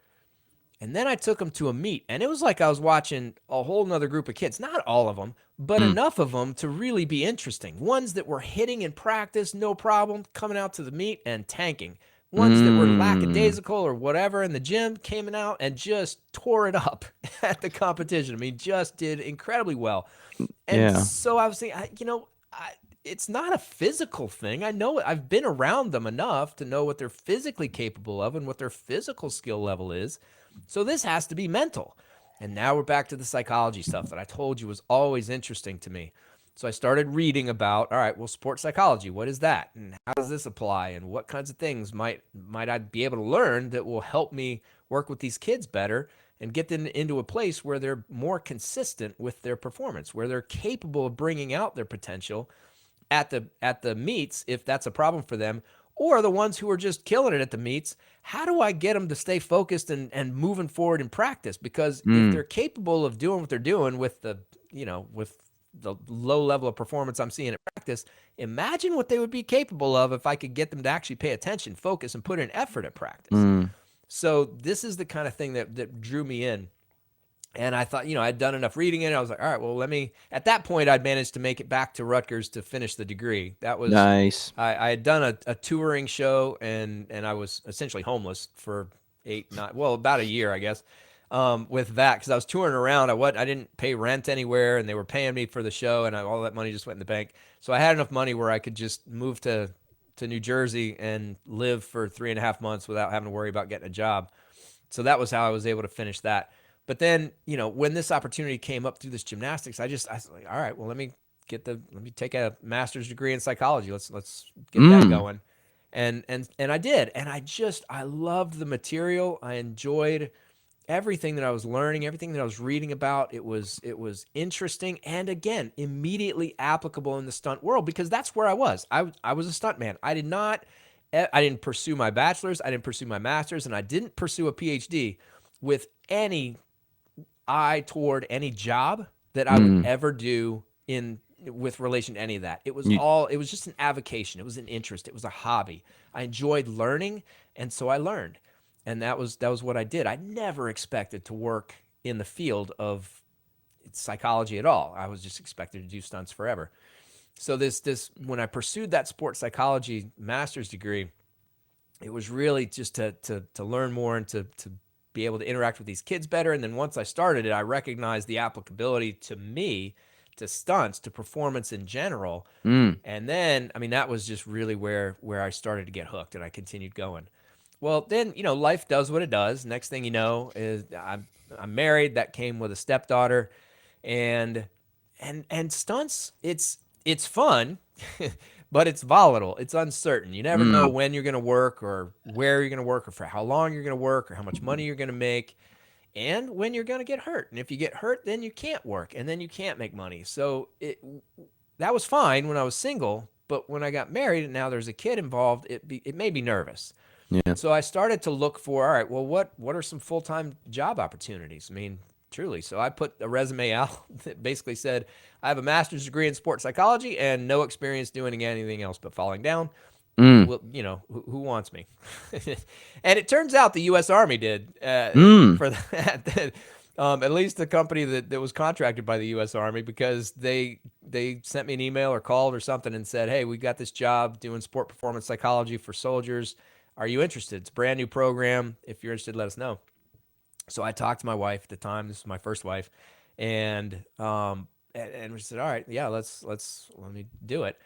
And then I took them to a meet, and it was like I was watching a whole nother group of kids. Not all of them, but mm, enough of them to really be interesting. Ones that were hitting in practice, no problem, coming out to the meet and tanking. Ones that were mm. lackadaisical or whatever in the gym came out and just tore it up at the competition. I mean, just did incredibly well. And Yeah. so I was thinking, it's not a physical thing. I know it. I've been around them enough to know what they're physically capable of and what their physical skill level is. So this has to be mental. And now we're back to the psychology stuff that I told you was always interesting to me. So I started reading about, all right, well, sports psychology, what is that? And how does this apply? And what kinds of things might I be able to learn that will help me work with these kids better and get them into a place where they're more consistent with their performance, where they're capable of bringing out their potential at the meets if that's a problem for them, or the ones who are just killing it at the meets. How do I get them to stay focused and moving forward in practice? Because if Mm, they're capable of doing what they're doing with the low level of performance I'm seeing at practice, imagine what they would be capable of if I could get them to actually pay attention, focus, and put in effort at practice. mm, So this is the kind of thing that drew me in. And I thought, I'd done enough reading it. I was like, all right, well, at that point, I'd managed to make it back to Rutgers to finish the degree. That was, nice. I had done a touring show, and I was essentially homeless for 8, 9, well, about a year, I guess, with that, because I was touring around. I didn't pay rent anywhere, and they were paying me for the show, and all that money just went in the bank. So I had enough money where I could just move to New Jersey and live for 3.5 months without having to worry about getting a job. So that was how I was able to finish that. But then, when this opportunity came up through this gymnastics, I was like, all right, well, let me take a master's degree in psychology. Let's get that Mm, going. And I did. And I loved the material. I enjoyed everything that I was learning, everything that I was reading about. It was interesting, and again, immediately applicable in the stunt world, because that's where I was. I was a stuntman. I didn't pursue my bachelor's, I didn't pursue my master's, and I didn't pursue a PhD with any eye toward any job that I would mm. ever do in with relation to any of that. You, It was just an avocation. It was an interest. It was a hobby. I enjoyed learning, and so I learned. And that was what I did. I never expected to work in the field of psychology at all. I was just expected to do stunts forever. So this when I pursued that sports psychology master's degree, it was really just to learn more and to be able to interact with these kids better. And then once I started it, I recognized the applicability to me, to stunts, to performance in general. mm, And then, I mean, that was just really where I started to get hooked, and I continued going. Well, then, life does what it does. Next thing you know is I'm married. That came with a stepdaughter, and stunts. It's fun, but it's volatile. It's uncertain. You never know mm, when you're going to work, or where you're going to work, or for how long you're going to work, or how much money you're going to make, and when you're going to get hurt. And if you get hurt, then you can't work, and then you can't make money. So that was fine when I was single, but when I got married and now there's a kid involved, it made me nervous. yeah. So I started to look for, all right, well, what are some full-time job opportunities? I mean, truly. So I put a resume out that basically said, I have a master's degree in sports psychology and no experience doing anything else but falling down. Mm, Well, who wants me? And it turns out the U.S. Army did mm, for that. At least the company that was contracted by the U.S. Army, because they sent me an email or called or something and said, hey, we got this job doing sport performance psychology for soldiers. Are you interested? It's a brand new program. If you're interested, let us know. So I talked to my wife at the time. This was my first wife, and we said, all right, yeah, let me do it.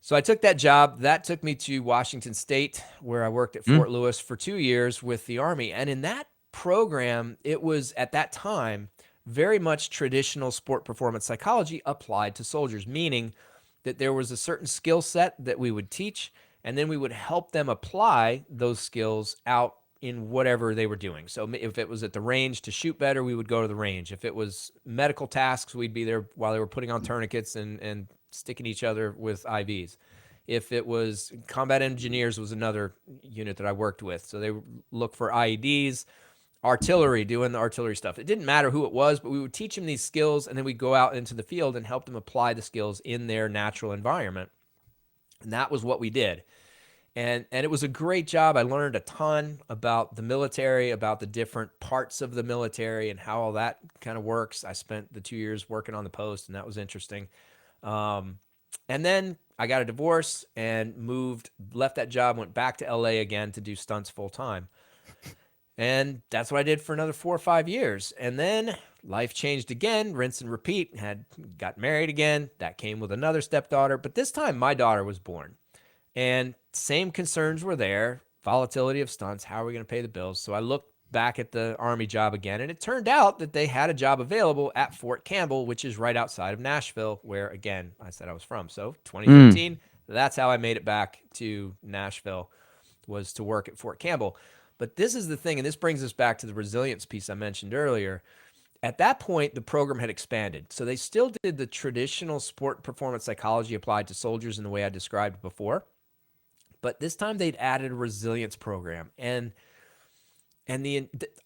So I took that job. That took me to Washington State, where I worked at mm, Fort Lewis for 2 years with the Army. And in that program, it was at that time very much traditional sport performance psychology applied to soldiers, meaning that there was a certain skill set that we would teach, and then we would help them apply those skills out in whatever they were doing. So if it was at the range to shoot better, we would go to the range. If it was medical tasks, we'd be there while they were putting on tourniquets and sticking each other with IVs. If it was combat engineers, was another unit that I worked with. So they look for IEDs, artillery, doing the artillery stuff. It didn't matter who it was, but we would teach them these skills, and then we'd go out into the field and help them apply the skills in their natural environment. And that was what we did. And it was a great job. I learned a ton about the military, about the different parts of the military and how all that kind of works. I spent the 2 years working on the post, and that was interesting. Um, and then I got a divorce and left that job, went back to LA again to do stunts full time. And that's what I did for another 4 or 5 years. And then life changed again, rinse and repeat. Got married again. That came with another stepdaughter. But this time my daughter was born. And same concerns were there. Volatility of stunts. How are we going to pay the bills? So I looked back at the Army job again, and it turned out that they had a job available at Fort Campbell, which is right outside of Nashville, where, again, I said I was from. So mm, 2015, that's how I made it back to Nashville, was to work at Fort Campbell. But this is the thing, and this brings us back to the resilience piece I mentioned earlier. At that point, the program had expanded. So they still did the traditional sport performance psychology applied to soldiers in the way I described before. But this time they'd added a resilience program.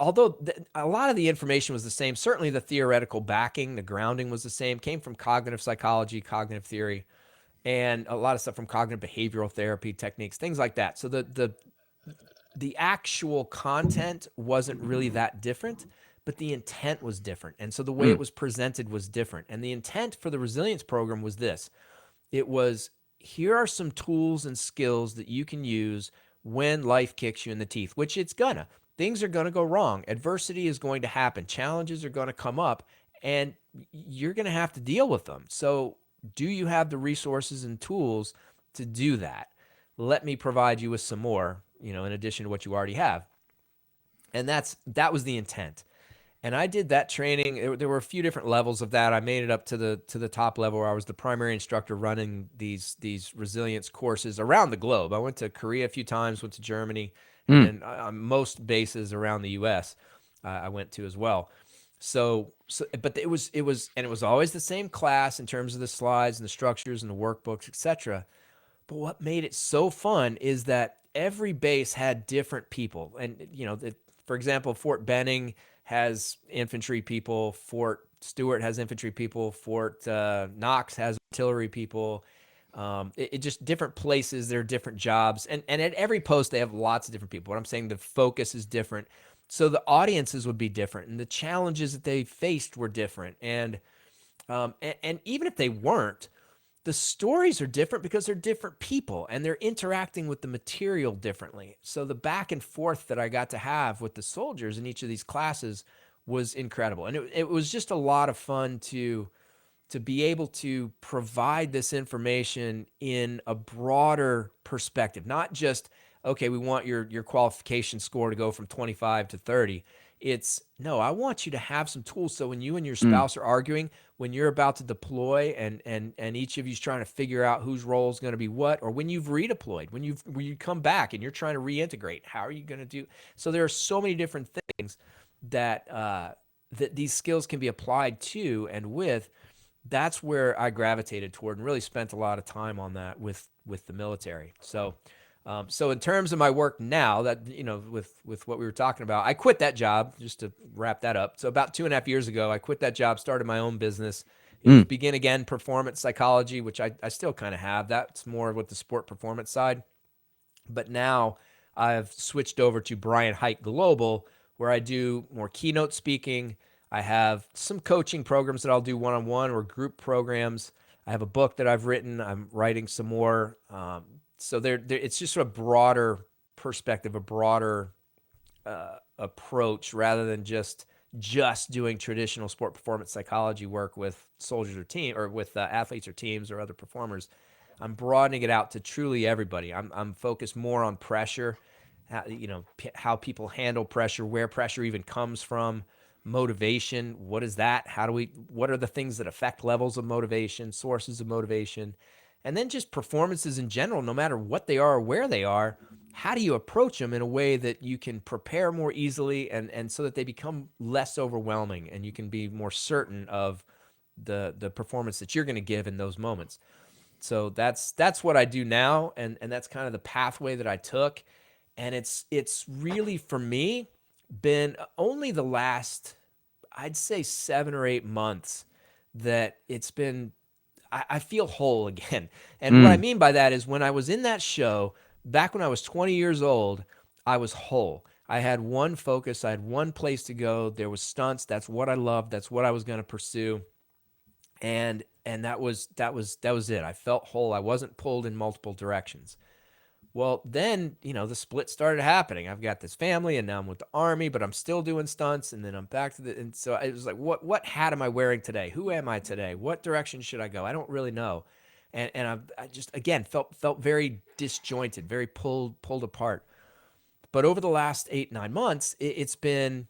Although a lot of the information was the same, certainly the theoretical backing, the grounding was the same, came from cognitive psychology, cognitive theory, and a lot of stuff from cognitive behavioral therapy techniques, things like that. So the actual content wasn't really that different, but the intent was different. And so the way it mm, was presented was different. And the intent for the resilience program was this. It was, here are some tools and skills that you can use when life kicks you in the teeth, which it's gonna. Things are gonna go wrong. Adversity is going to happen. Challenges are gonna come up, and you're gonna have to deal with them. So do you have the resources and tools to do that? Let me provide you with some more, in addition to what you already have. And that was the intent. And I did that training. There were a few different levels of that. I made it up to the top level where I was the primary instructor running these resilience courses around the globe. I went to Korea a few times, went to Germany, and mm, then most bases around the U.S. I went to as well. But it was always the same class in terms of the slides and the structures and the workbooks, etc. But what made it so fun is that every base had different people. And, for example, Fort Benning has infantry people. Fort Stewart has infantry people. Fort Knox has artillery people. It just different places. There are different jobs, and at every post they have lots of different people. What I'm saying, the focus is different, so the audiences would be different, and the challenges that they faced were different, and even if they weren't, the stories are different because they're different people and they're interacting with the material differently. So the back and forth that I got to have with the soldiers in each of these classes was incredible. And it was just a lot of fun to be able to provide this information in a broader perspective, not just, okay, we want your qualification score to go from 25 to 30. It's no, I want you to have some tools so when you and your Mm. spouse are arguing, when you're about to deploy and each of you's trying to figure out whose role is going to be what, or when you've redeployed, when you come back and you're trying to reintegrate, how are you going to do? So there are so many different things that that these skills can be applied to and with. That's where I gravitated toward and really spent a lot of time on that with the military. So in terms of my work now, that with what we were talking about, I quit that job just to wrap that up. So about 2.5 years ago, I quit that job, started my own business. It was Mm. Begin Again Performance Psychology, which I still kind of have. That's more with the sport performance side. But now I've switched over to Brian Hite Global, where I do more keynote speaking. I have some coaching programs that I'll do one-on-one or group programs. I have a book that I've written. I'm writing some more. So it's just a broader perspective, a broader approach rather than just doing traditional sport performance psychology work with soldiers or team or with athletes or teams or other performers. I'm broadening it out to truly everybody. I'm focused more on pressure, how people handle pressure, where pressure even comes from, motivation. What is that? What are the things that affect levels of motivation, sources of motivation, and then just performances in general, no matter what they are or where they are. How do you approach them in a way that you can prepare more easily and so that they become less overwhelming and you can be more certain of the performance that you're going to give in those moments. So that's what I do now, and that's kind of the pathway that I took, and it's really for me been only the last, I'd say, 7 or 8 months that it's been I feel whole again. And what I Mm. mean by that is when I was in that show back when I was 20 years old, I was whole. I had one focus, I had one place to go. There was stunts. That's what I loved. That's what I was going to pursue, and that was it. I felt whole. I wasn't pulled in multiple directions. Well, then, the split started happening. I've got this family and now I'm with the Army, but I'm still doing stunts, and then I'm back to and so it was like, what hat am I wearing today? Who am I today? What direction should I go? I don't really know. And I just again felt very disjointed, very pulled apart. But over the last 8-9 months, it's been,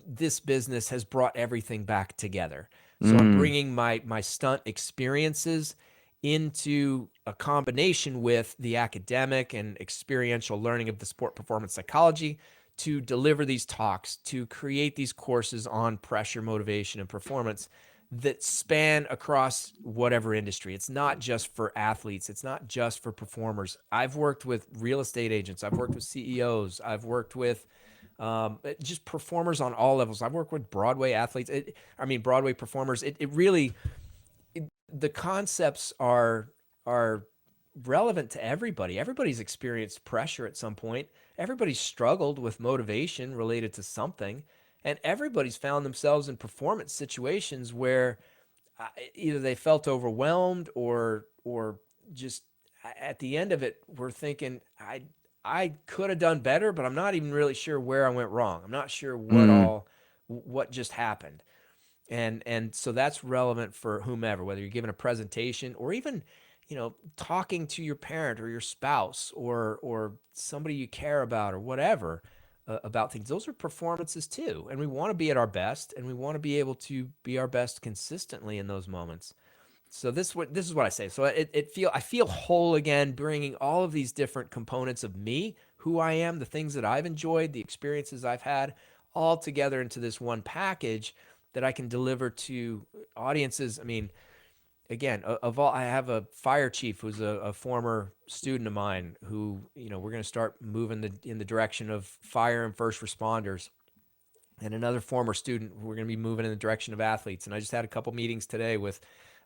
this business has brought everything back together. So I'm Mm. bringing my stunt experiences into a combination with the academic and experiential learning of the sport performance psychology to deliver these talks, to create these courses on pressure, motivation, and performance that span across whatever industry. It's not just for athletes. It's not just for performers. I've worked with real estate agents. I've worked with CEOs. I've worked with just performers on all levels. I've worked with Broadway athletes. Broadway performers. It really, the concepts are relevant to everybody. Everybody's experienced pressure at some point. Everybody's struggled with motivation related to something, and everybody's found themselves in performance situations where either they felt overwhelmed or just at the end of it we're thinking I could have done better, but I'm not even really sure where I went wrong. I'm not sure Mm. what just happened. And so that's relevant for whomever, whether you're giving a presentation or even, talking to your parent or your spouse or somebody you care about or whatever, about things. Those are performances too, and we want to be at our best, and we want to be able to be our best consistently in those moments. So this is what I say. So I feel whole again, bringing all of these different components of me, who I am, the things that I've enjoyed, the experiences I've had, all together into this one package that I can deliver to audiences. I mean, again, of all, I have a fire chief who's a former student of mine who, we're going to start moving in the direction of fire and first responders. and another former student who are going to be moving in the direction of athletes. And I just had a couple meetings today with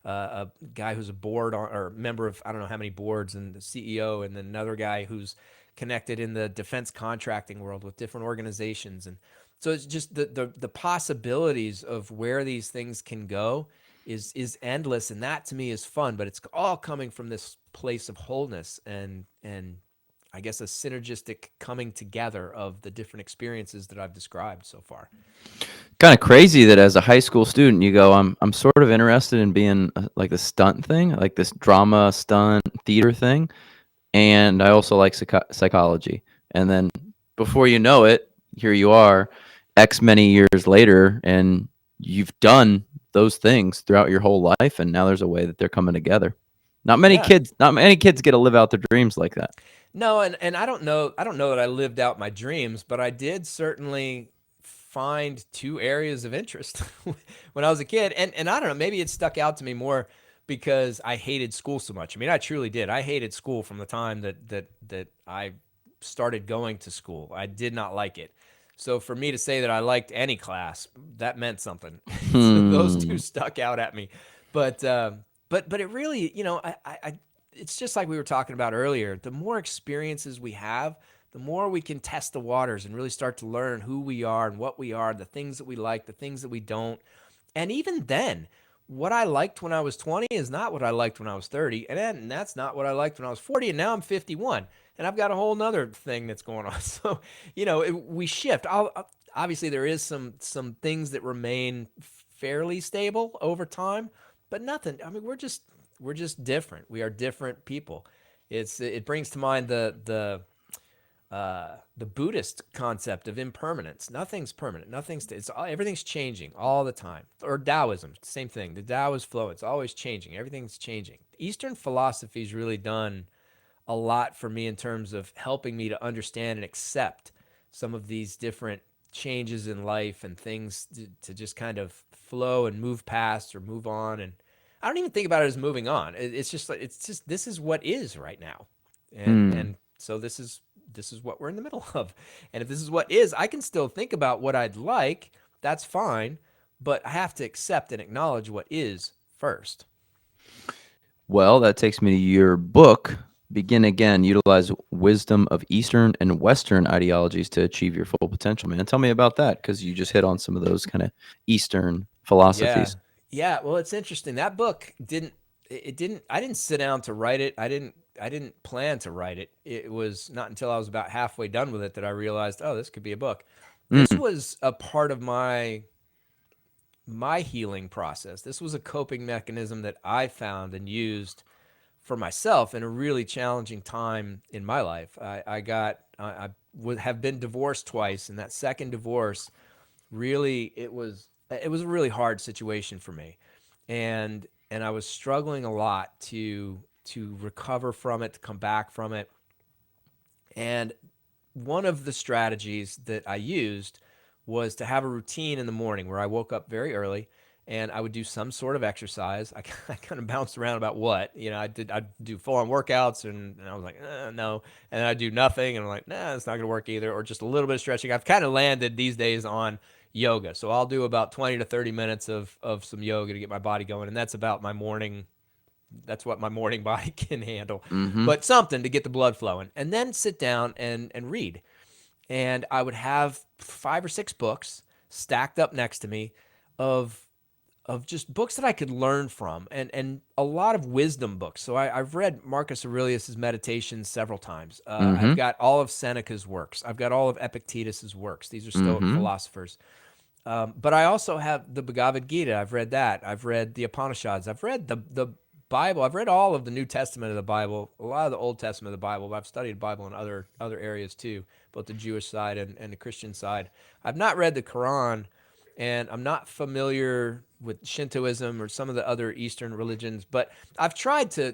a guy who's a board or member of I don't know how many boards and the CEO, and then another guy who's connected in the defense contracting world with different organizations. And so it's just the possibilities of where these things can go is endless, and that to me is fun. But it's all coming from this place of wholeness and I guess a synergistic coming together of the different experiences that I've described so far. Kind of crazy that as a high school student, you go, I'm sort of interested in being like the stunt thing, like this drama, stunt, theater thing. And I also like psychology. And then before you know it, here you are, X many years later, and you've done those things throughout your whole life, and now there's a way that they're coming together. Yeah. Not many kids get to live out their dreams like that. No, and I don't know that I lived out my dreams, but I did certainly find two areas of interest when I was a kid. And I don't know, maybe it stuck out to me more because I hated school so much. I mean, I truly did. I hated school from the time that I started going to school. I did not like it. So for me to say that I liked any class, that meant something. So those two Hmm. stuck out at me. But but it really, it's just like we were talking about earlier. The more experiences we have, the more we can test the waters and really start to learn who we are and what we are, the things that we like, the things that we don't. And even then, what I liked when I was 20 is not what I liked when I was 30. And that's not what I liked when I was 40. And now I'm 51. And I've got a whole nother thing that's going on. So, we shift. Obviously, there is some things that remain fairly stable over time, but nothing. I mean, we're just different. We are different people. It brings to mind the Buddhist concept of impermanence. Nothing's permanent. Everything's changing all the time. Or Taoism, same thing. The Tao is flow. It's always changing. Everything's changing. Eastern philosophy's really done a lot for me in terms of helping me to understand and accept some of these different changes in life and things to just kind of flow and move past or move on. And I don't even think about it as moving on. It's just like this is what is right now, and Hmm. so this is what we're in the middle of. And if this is what is, I can still think about what I'd like. That's fine, but I have to accept and acknowledge what is first. Well, that takes me to your book, Begin Again, Utilize Wisdom of Eastern and Western Ideologies to Achieve Your Full Potential, man. Tell me about that, because you just hit on some of those kind of Eastern Yeah. philosophies. Yeah, well, it's interesting. That book didn't I didn't sit down to write it. I didn't plan to write it. It was not until I was about halfway done with it that I realized, oh, this could be a book. This Mm, was a part of my healing process. This was a coping mechanism that I found and used for myself in a really challenging time in my life. Have been divorced twice, and that second divorce really it was a really hard situation for me, and I was struggling a lot to recover from it, to come back from it. And one of the strategies that I used was to have a routine in the morning where I woke up very early and I would do some sort of exercise. I kind of bounced around about what, I'd do full on workouts and I was like, no. And then I'd do nothing and I'm like, nah, it's not going to work either. Or just a little bit of stretching. I've kind of landed these days on yoga. So I'll do about 20 to 30 minutes of some yoga to get my body going. And that's what my morning body can handle. mm-hmm. But something to get the blood flowing. And then sit down and read. And I would have 5 or 6 books stacked up next to me of just books that I could learn from, and a lot of wisdom books. So I've read Marcus Aurelius's Meditations several times. I've Mm-hmm. got all of Seneca's works. I've got all of Epictetus's works. These are Stoic Mm-hmm. philosophers. But I also have the Bhagavad Gita. I've read that. I've read the Upanishads. I've read the Bible. I've read all of the New Testament of the Bible, a lot of the Old Testament of the Bible. But I've studied the Bible in other areas too, both the Jewish side and the Christian side. I've not read the Quran, and I'm not familiar with Shintoism or some of the other Eastern religions. But I've tried to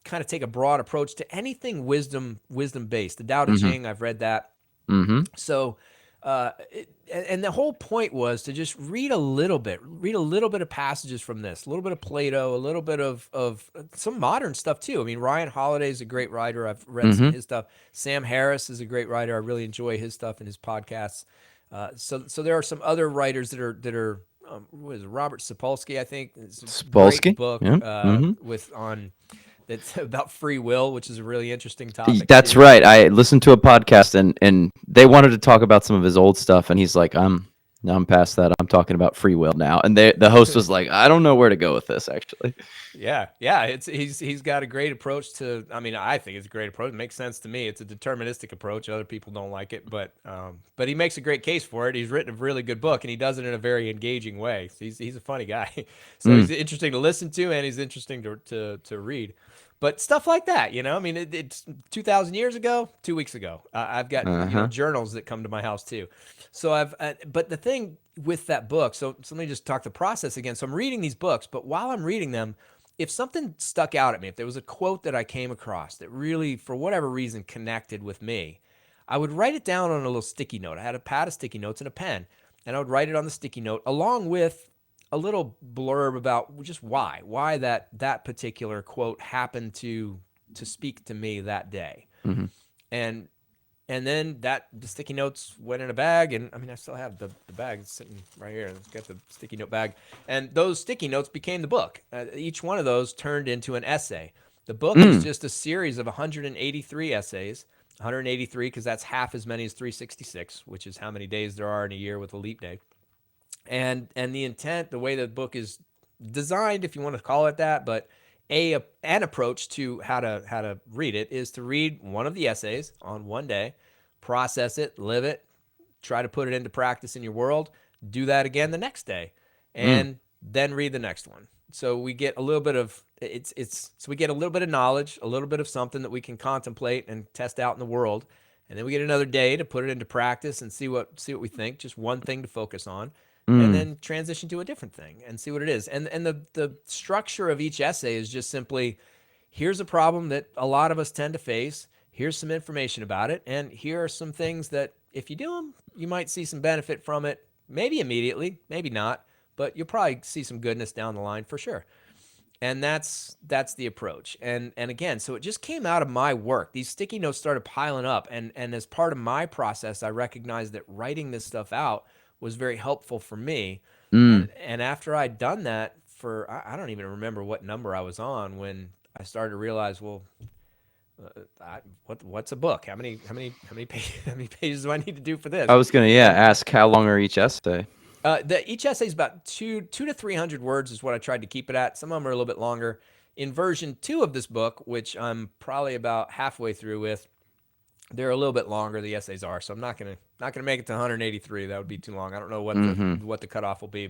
kind of take a broad approach to anything wisdom based. The Tao Te Mm-hmm. Ching. I've read that. Mm-hmm. So, and the whole point was to just read a little bit of passages from this, a little bit of Plato, a little bit of some modern stuff too. I mean, Ryan Holiday is a great writer. I've read some Mm-hmm. of his stuff. Sam Harris is a great writer. I really enjoy his stuff and his podcasts. So there are some other writers that are what is it, Robert Sapolsky, I think. It's a great Spolsky. book Yeah. Hmm. with on that's about free will, which is a really interesting topic That's too. right. I listened to a podcast and they wanted to talk about some of his old stuff, and he's like, I'm past that. I'm talking about free will now. And the host was like, I don't know where to go with this actually. Yeah. He's got a great approach to. I mean, I think it's a great approach. It makes sense to me. It's a deterministic approach. Other people don't like it, but he makes a great case for it. He's written a really good book, and he does it in a very engaging way. He's a funny guy, so Mm. he's interesting to listen to, and he's interesting to read. But stuff like that, I mean, it's 2,000 years ago, 2 weeks ago. I've got Uh-huh. journals that come to my house too. So but the thing with that book, so let me just talk the process again. So I'm reading these books, but while I'm reading them, if something stuck out at me, if there was a quote that I came across that really, for whatever reason, connected with me, I would write it down on a little sticky note. I had a pad of sticky notes and a pen, and I would write it on the sticky note along with a little blurb about just why that particular quote happened to speak to me that day. Hmm. And and then the sticky notes went in a bag, and I mean I still have the bag sitting right here. It's got the sticky note bag, and those sticky notes became the book. Each one of those turned into an essay. The book is Mm. just a series of 183 essays. 183 because that's half as many as 366, which is how many days there are in a year with a leap day. And the intent, the way the book is designed, if you want to call it that, but an approach to how to read it is to read one of the essays on one day, process it, live it, try to put it into practice in your world, do that again the next day, Mm. and then read the next one. So we get a little bit of it's so we get a little bit of knowledge, a little bit of something that we can contemplate and test out in the world, and then we get another day to put it into practice and see what we think. Just one thing to focus on, and Mm. then transition to a different thing and see what it is. And the structure of each essay is just simply, here's a problem that a lot of us tend to face. Here's some information about it, and here are some things that if you do them, you might see some benefit from it. Maybe immediately, maybe not, but you'll probably see some goodness down the line for sure. And that's the approach. And again, so it just came out of my work. These sticky notes started piling up, and as part of my process, I recognized that writing this stuff out was very helpful for me. Mm. And after I'd done that for I don't even remember what number I was on when I started to realize, well, what's a book? How many pages do I need to do for I this? was gonna, yeah, And ask how long are each essay? each essay is about two to 300 words is what I tried to keep it at. Some of them are a little bit longer. In version 2 of this book, which I'm probably about halfway through with, they're a little bit longer. The essays are, so I'm not gonna make it to 183. That would be too long. I don't know Mm-hmm. what the cutoff will be,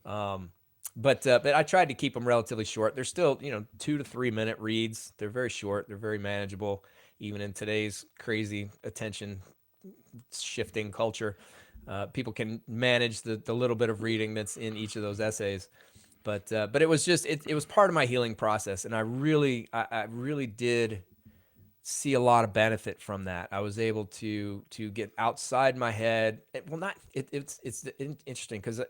um, but I tried to keep them relatively short. They're still 2 to 3 minute reads. They're very short. They're very manageable, even in today's crazy attention shifting culture. People can manage the little bit of reading that's in each of those essays. But it was just it was part of my healing process, and I really did see a lot of benefit from that. I was able to get outside my head. Well, not it's interesting because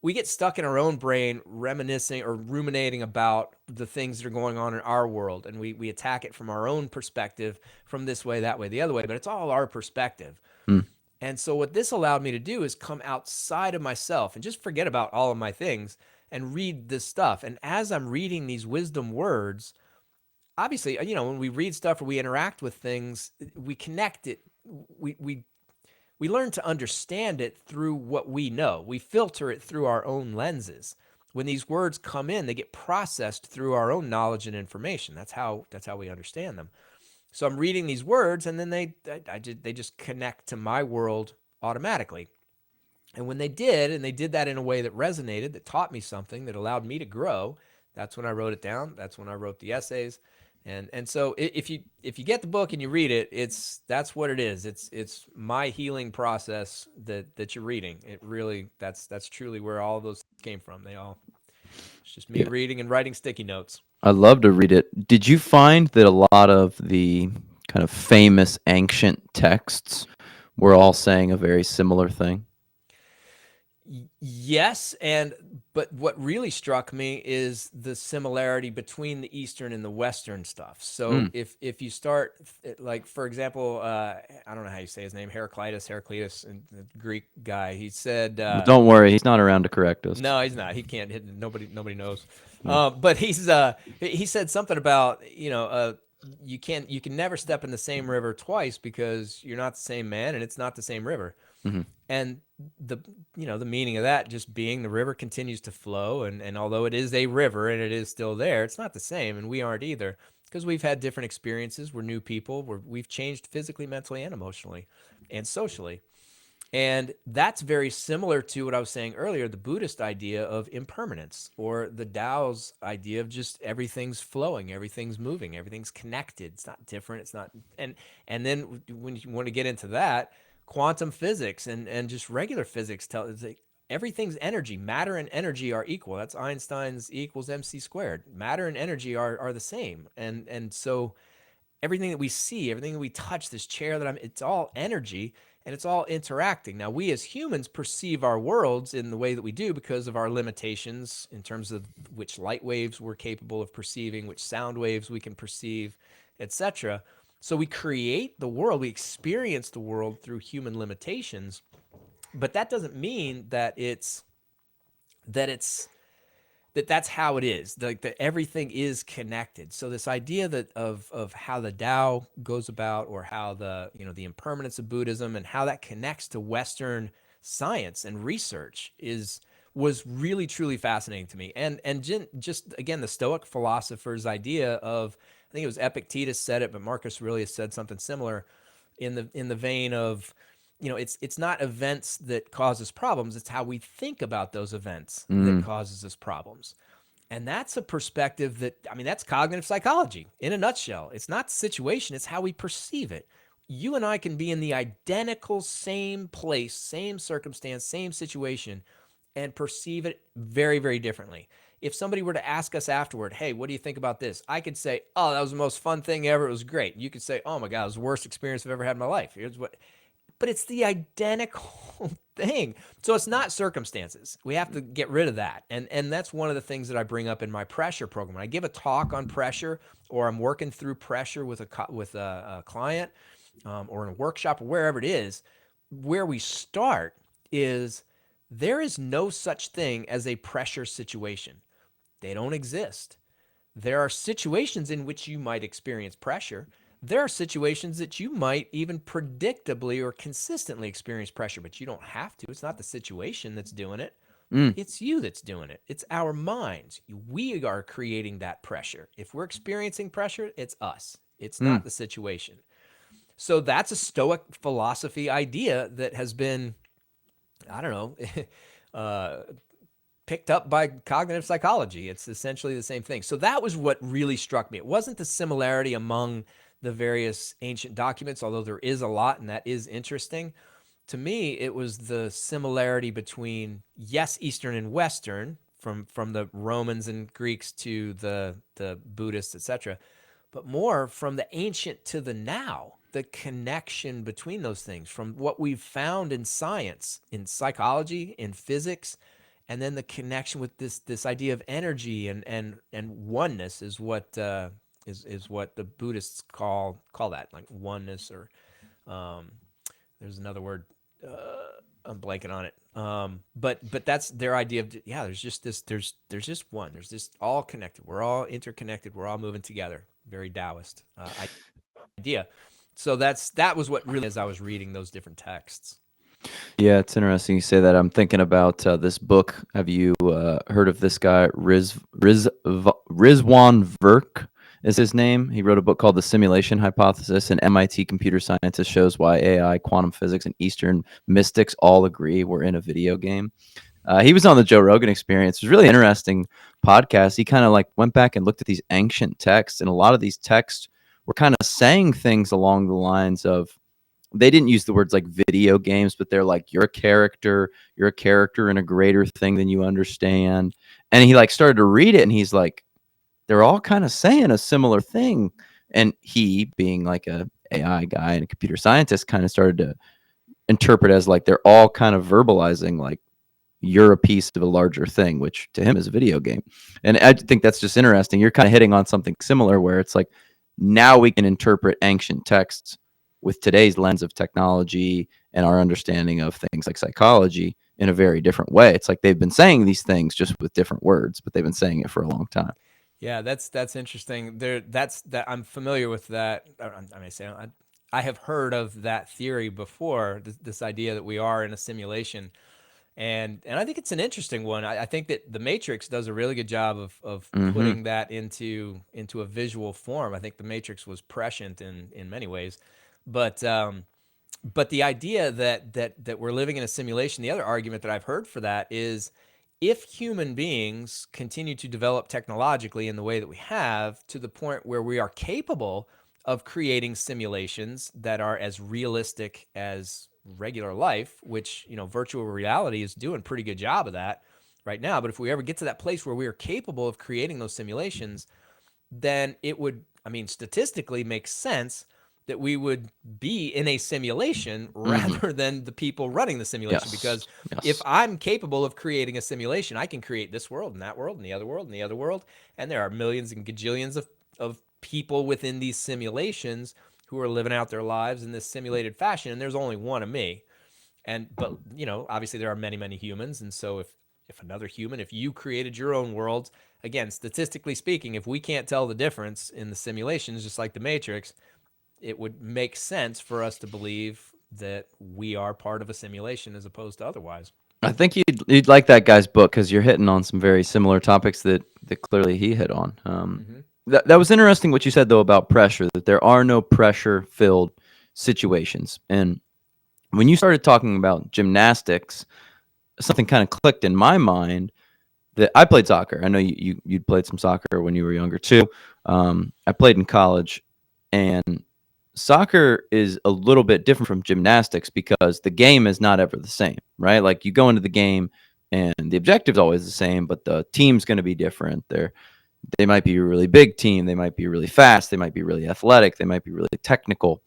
we get stuck in our own brain reminiscing or ruminating about the things that are going on in our world, and we attack it from our own perspective, from this way, that way, the other way. But it's all our perspective. Mm. And so what this allowed me to do is come outside of myself and just forget about all of my things and read this stuff. And as I'm reading these wisdom words, obviously, when we read stuff or we interact with things, we connect it. We learn to understand it through what we know. We filter it through our own lenses. When these words come in, they get processed through our own knowledge and information. That's how we understand them. So I'm reading these words, and then they just connect to my world automatically. And when they did, and they did that in a way that resonated, that taught me something, that allowed me to grow, that's when I wrote it down. That's when I wrote the essays. And so if you get the book and you read it, that's what it is. It's my healing process that you're reading. It really that's truly where all of those came from. It's just me Yeah, reading and writing sticky notes. I love to read it. Did you find that a lot of the kind of famous ancient texts were all saying a very similar thing? Yes, but what really struck me is the similarity between the Eastern and the Western stuff. So Mm. if you start like for example, I don't know how you say his name, Heraclitus, and the Greek guy. He said, Well, don't worry, he's not around to correct us. no, he's not. He can't hit. Nobody knows. Yeah. But he said something about you can never step in the same river twice because you're not the same man and it's not the same river. Hmm. And the the meaning of that just being the river continues to flow, and although it is a river and it is still there, it's not the same, and we aren't either because we've had different experiences. We're new people. We've changed physically, mentally, and emotionally, and socially. And that's very similar to what I was saying earlier, the Buddhist idea of impermanence, or the Tao's idea of just everything's flowing, everything's moving, everything's connected. It's not different. It's not, and then when you want to get into that, quantum physics and just regular physics tell it's like everything's energy. Matter and energy are equal. That's Einstein's E equals MC squared. Matter and energy are the same. And so everything that we see, everything that we touch, this chair that it's all energy and it's all interacting. Now, we as humans perceive our worlds in the way that we do because of our limitations in terms of which light waves we're capable of perceiving, which sound waves we can perceive, etc. So we create the world, we experience the world through human limitations, but that doesn't mean that it's that's how it is. Like that everything is connected. So this idea that of how the Tao goes about, or how the impermanence of Buddhism and how that connects to Western science and research was really truly fascinating to me. And just again, the Stoic philosophers' idea of, I think it was Epictetus said it, but Marcus Aurelius said something similar in the vein of, it's not events that cause us problems, it's how we think about those events that Mm. causes us problems. And that's a perspective that, I mean, that's cognitive psychology in a nutshell. It's not the situation, it's how we perceive it. You and I can be in the identical same place, same circumstance, same situation, and perceive it very, very differently. If somebody were to ask us afterward, hey, what do you think about this? I could say, oh, that was the most fun thing ever. It was great. You could say, oh my God, it was the worst experience I've ever had in my life. Here's what, but it's the identical thing. So it's not circumstances. We have to get rid of that. And that's one of the things that I bring up in my pressure program. When I give a talk on pressure, or I'm working through pressure with a client, or in a workshop, or wherever it is, where we start is there is no such thing as a pressure situation. They don't exist. There are situations in which you might experience pressure. There are situations that you might even predictably or consistently experience pressure, but you don't have to. It's not the situation that's doing it. Mm. It's you that's doing it. It's our minds. We are creating that pressure. If we're experiencing pressure, it's us. It's Mm. not the situation. So that's a Stoic philosophy idea that has been, I don't know, picked up by cognitive psychology. It's essentially the same thing. So that was what really struck me. It wasn't the similarity among the various ancient documents, although there is a lot and that is interesting. To me, it was the similarity between, yes, Eastern and Western, from the Romans and Greeks to the Buddhists, etc., but more from the ancient to the now, the connection between those things, from what we've found in science, in psychology, in physics, and then the connection with this idea of energy and oneness is what is what the Buddhists call that, like oneness, or um, there's another word, I'm blanking on it. But that's their idea of, yeah. There's just this. There's just one. There's just all connected. We're all interconnected. We're all moving together. Very Taoist idea. So that was what really, as I was reading those different texts. Yeah, it's interesting you say that. I'm thinking about this book. Have you heard of this guy, Rizwan Virk is his name? He wrote a book called The Simulation Hypothesis. An MIT computer scientist shows why AI, quantum physics, and Eastern mystics all agree we're in a video game. He was on the Joe Rogan Experience. It was a really interesting podcast. He kind of like went back and looked at these ancient texts, and a lot of these texts were kind of saying things along the lines of, they didn't use the words like video games, but they're like, you're a character in a greater thing than you understand. And he like started to read it, and he's like, they're all kind of saying a similar thing. And he, being like a AI guy and a computer scientist, kind of started to interpret as like they're all kind of verbalizing like you're a piece of a larger thing, which to him is a video game. And I think that's just interesting. You're kind of hitting on something similar where it's like now we can interpret ancient texts with today's lens of technology and our understanding of things like psychology in a very different way. It's like they've been saying these things just with different words, but they've been saying it for a long time. Yeah, that's interesting. That I'm familiar with that. I may say I have heard of that theory before. This idea that we are in a simulation, and I think it's an interesting one. I think that the Matrix does a really good job of Mm-hmm. putting that into a visual form. I think the Matrix was prescient in many ways, but but the idea that we're living in a simulation, the other argument that I've heard for that is if human beings continue to develop technologically in the way that we have to the point where we are capable of creating simulations that are as realistic as regular life, which, virtual reality is doing a pretty good job of that right now. But if we ever get to that place where we are capable of creating those simulations, then it would, statistically make sense that we would be in a simulation Mm-hmm. rather than the people running the simulation. Yes. Because if Yes. I'm capable of creating a simulation, I can create this world and that world and the other world and the other world. And there are millions and gajillions of people within these simulations who are living out their lives in this simulated fashion. And there's only one of me. But obviously there are many humans, and so if another human, if you created your own world, again, statistically speaking, if we can't tell the difference in the simulations, just like the Matrix, it would make sense for us to believe that we are part of a simulation as opposed to otherwise. I think you'd like that guy's book because you're hitting on some very similar topics that clearly he hit on. Mm-hmm. That was interesting what you said though about pressure, that there are no pressure filled situations. And when you started talking about gymnastics, something kind of clicked in my mind that I played soccer. I know you'd played some soccer when you were younger too. I played in college, and soccer is a little bit different from gymnastics because the game is not ever the same, right? Like you go into the game and the objective's always the same, but the team's going to be different. They might be a really big team, they might be really fast, they might be really athletic, they might be really technical.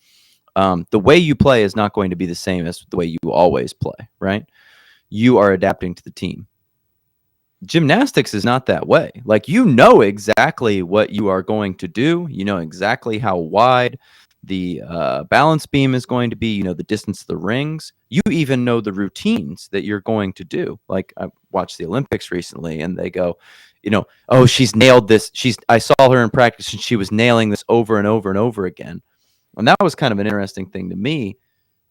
The way you play is not going to be the same as the way you always play, right? You are adapting to the team. Gymnastics is not that way. Like you know exactly what you are going to do. You know exactly how wide the balance beam is going to be. You know the distance of the rings. You even know the routines that you're going to do. Like I watched the Olympics recently, and they go, oh, she's nailed this. I saw her in practice, and she was nailing this over and over and over again. And that was kind of an interesting thing to me,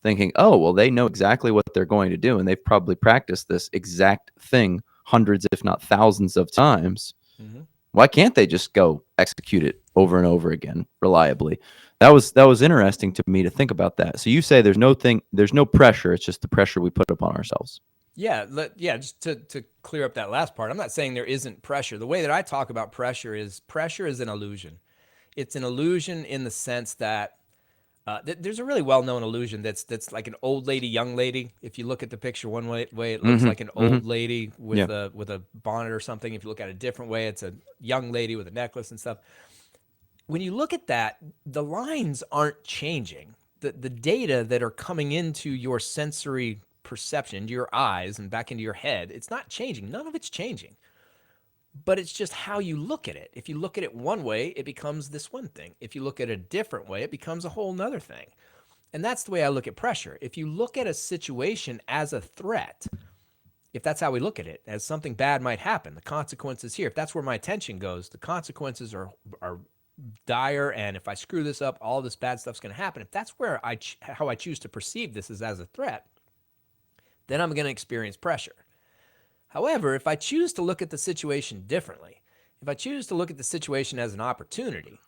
thinking, oh, well, they know exactly what they're going to do, and they've probably practiced this exact thing hundreds, if not thousands of times. Mm-hmm. Why can't they just go execute it over and over again reliably? That was interesting to me to think about that. So you say there's no pressure. It's just the pressure we put upon ourselves. Yeah, just to clear up that last part, I'm not saying there isn't pressure. The way that I talk about pressure is an illusion. It's an illusion in the sense that there's a really well-known illusion that's like an old lady, young lady. If you look at the picture one way, it looks Mm-hmm. like an Mm-hmm. old lady Yeah. with a bonnet or something. If you look at it a different way, it's a young lady with a necklace and stuff. When you look at that, the lines aren't changing. The data that are coming into your sensory perception, into your eyes and back into your head, it's not changing. None of it's changing. But it's just how you look at it. If you look at it one way, it becomes this one thing. If you look at it a different way, it becomes a whole nother thing. And that's the way I look at pressure. If you look at a situation as a threat, if that's how we look at it, as something bad might happen, the consequences here, if that's where my attention goes, the consequences are dire, and if I screw this up, all this bad stuff's going to happen. If that's where how I choose to perceive this is as a threat, then I'm going to experience pressure. However, if I choose to look at the situation differently, if I choose to look at the situation as an opportunity,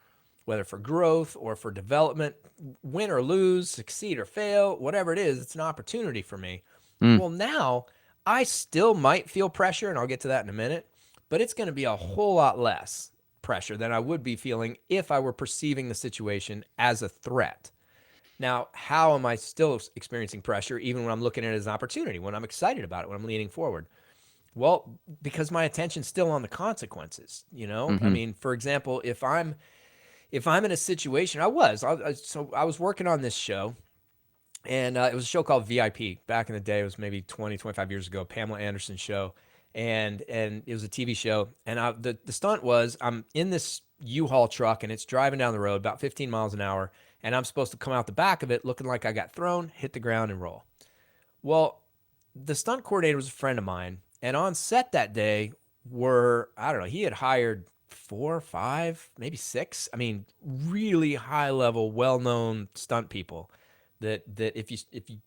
whether for growth or for development, win or lose, succeed or fail, whatever it is, it's an opportunity for me. Mm. Well, now I still might feel pressure, and I'll get to that in a minute, but it's going to be a whole lot less pressure than I would be feeling if I were perceiving the situation as a threat. Now, how am I still experiencing pressure even when I'm looking at it as an opportunity, when I'm excited about it, when I'm leaning forward? Well, because my attention's still on the consequences, Mm-hmm. for example, if I'm in a situation, so I was working on this show, And it was a show called VIP. Back in the day, it was maybe 20, 25 years ago, Pamela Anderson show. And it was a TV show. And the stunt was I'm in this U-Haul truck and it's driving down the road about 15 miles an hour. And I'm supposed to come out the back of it looking like I got thrown, hit the ground, and roll. Well, the stunt coordinator was a friend of mine. And on set that day I don't know, he had hired 4, 5, maybe 6. I mean, really high level, well known stunt people that if you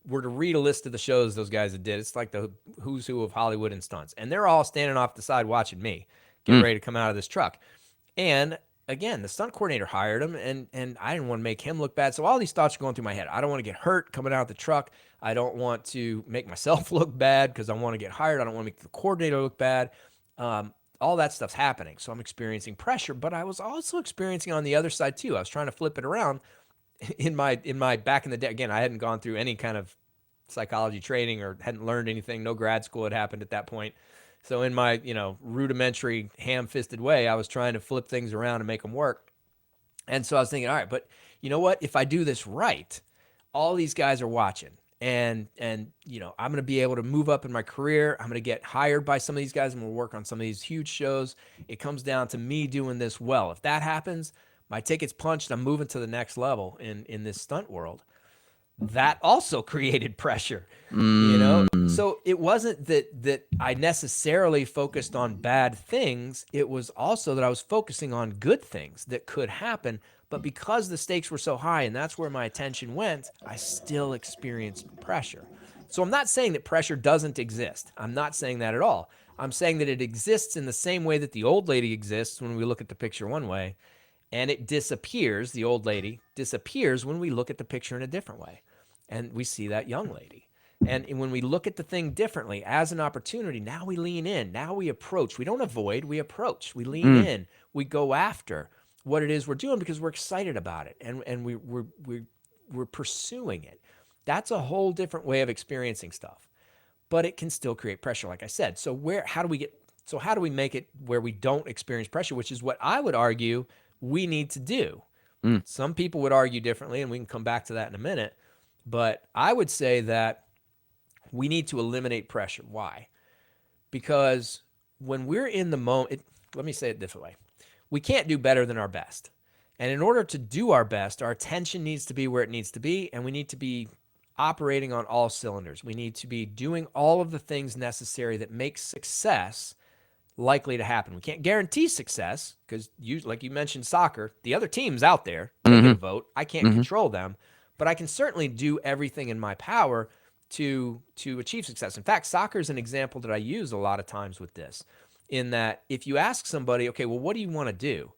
were to read a list of the shows those guys had did, it's like the who's who of Hollywood and stunts. And they're all standing off the side watching me get Mm. ready to come out of this truck. And again, the stunt coordinator hired him, and I didn't want to make him look bad. So all these thoughts are going through my head. I don't want to get hurt coming out of the truck. I don't want to make myself look bad because I want to get hired. I don't want to make the coordinator look bad. All that stuff's happening. So I'm experiencing pressure, but I was also experiencing on the other side too. I was trying to flip it around in my back in the day. Again, I hadn't gone through any kind of psychology training or hadn't learned anything. No grad school had happened at that point. So in my, rudimentary ham-fisted way, I was trying to flip things around and make them work. And so I was thinking, all right, but you know what? If I do this right, all these guys are watching. And I'm going to be able to move up in my career. I'm going to get hired by some of these guys. I'm going to work on some of these huge shows. It comes down to me doing this well. If that happens, my ticket's punched. I'm moving to the next level in this stunt world. That also created pressure, Mm. so it wasn't that I necessarily focused on bad things. It was also that I was focusing on good things that could happen. But because the stakes were so high and that's where my attention went, I still experienced pressure. So I'm not saying that pressure doesn't exist. I'm not saying that at all. I'm saying that it exists in the same way that the old lady exists when we look at the picture one way, and it disappears, the old lady disappears when we look at the picture in a different way. And we see that young lady. And when we look at the thing differently as an opportunity, now we lean in. Now we approach. We don't avoid, we approach. We lean Mm. in. We go after what it is we're doing because we're excited about it and we're pursuing it. That's a whole different way of experiencing stuff. But it can still create pressure, like I said. How do we make it where we don't experience pressure, which is what I would argue we need to do. Mm. Some people would argue differently, and we can come back to that in a minute. But I would say that we need to eliminate pressure. Why? Because when we're in the moment, let me say it a different way. We can't do better than our best. And in order to do our best, our attention needs to be where it needs to be, and we need to be operating on all cylinders. We need to be doing all of the things necessary that make success likely to happen. We can't guarantee success because, like you mentioned, soccer, the other team's out there. They get a Mhm. vote. I can't Mhm. control them, but I can certainly do everything in my power to achieve success. In fact, soccer is an example that I use a lot of times with this, in that if you ask somebody, okay, well, what do you want to do?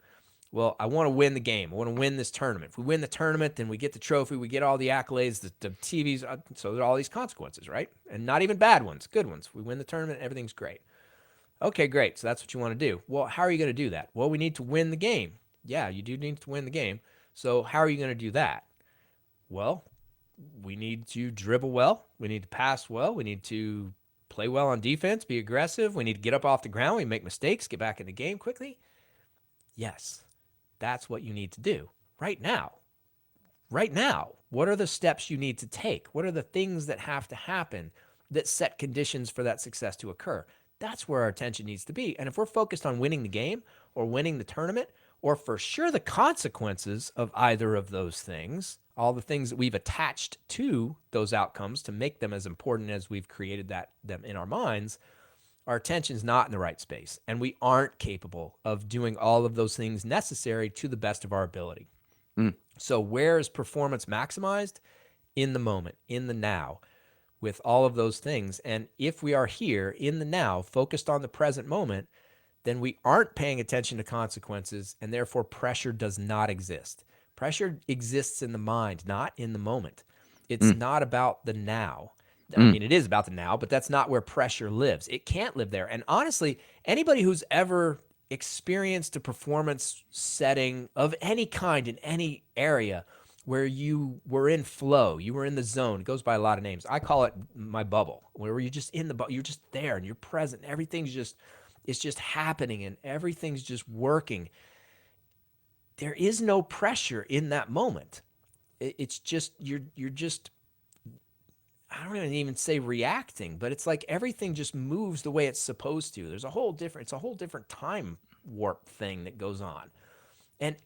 Well, I want to win the game. I want to win this tournament. If we win the tournament, then we get the trophy, we get all the accolades, the TVs. So there are all these consequences, right? And not even bad ones, good ones. We win the tournament, everything's great. Okay, great. So that's what you want to do. Well, how are you going to do that? Well, we need to win the game. Yeah, you do need to win the game. So how are you going to do that? Well, we need to dribble well. We need to pass well. We need to play well on defense, be aggressive. We need to get up off the ground. We make mistakes, get back in the game quickly. Yes, that's what you need to do right now. Right now, what are the steps you need to take? What are the things that have to happen that set conditions for that success to occur? That's where our attention needs to be. And if we're focused on winning the game or winning the tournament, or for sure the consequences of either of those things, all the things that we've attached to those outcomes to make them as important as we've created them in our minds, our attention's not in the right space. And we aren't capable of doing all of those things necessary to the best of our ability. Mm. So where is performance maximized? In the moment, in the now, with all of those things. And if we are here in the now, focused on the present moment, then we aren't paying attention to consequences, and therefore pressure does not exist. Pressure exists in the mind, not in the moment. It's Mm. not about the now. I Mm. mean, it is about the now, but that's not where pressure lives. It can't live there. And honestly, anybody who's ever experienced a performance setting of any kind in any area where you were in flow, you were in the zone, it goes by a lot of names. I call it my bubble, where you're just in the bubble, you're just there and you're present. Everything's just, it's just happening and everything's just working. There is no pressure in that moment. It's just, you're just I don't even say reacting, but it's like everything just moves the way it's supposed to. There's a whole different, it's a whole different time warp thing that goes on. And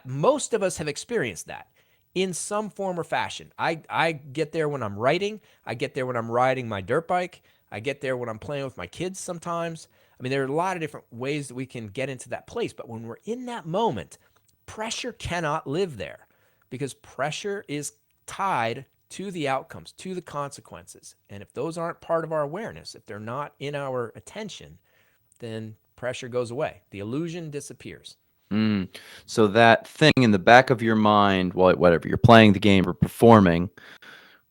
most of us have experienced that in some form or fashion. I get there when I'm writing. I get there when I'm riding my dirt bike. I get there when I'm playing with my kids sometimes. I mean, there are a lot of different ways that we can get into that place. But when we're in that moment, pressure cannot live there because pressure is tied to the outcomes, to the consequences. And if those aren't part of our awareness, if they're not in our attention, then pressure goes away. The illusion disappears. So that thing in the back of your mind, whatever you're playing the game or performing,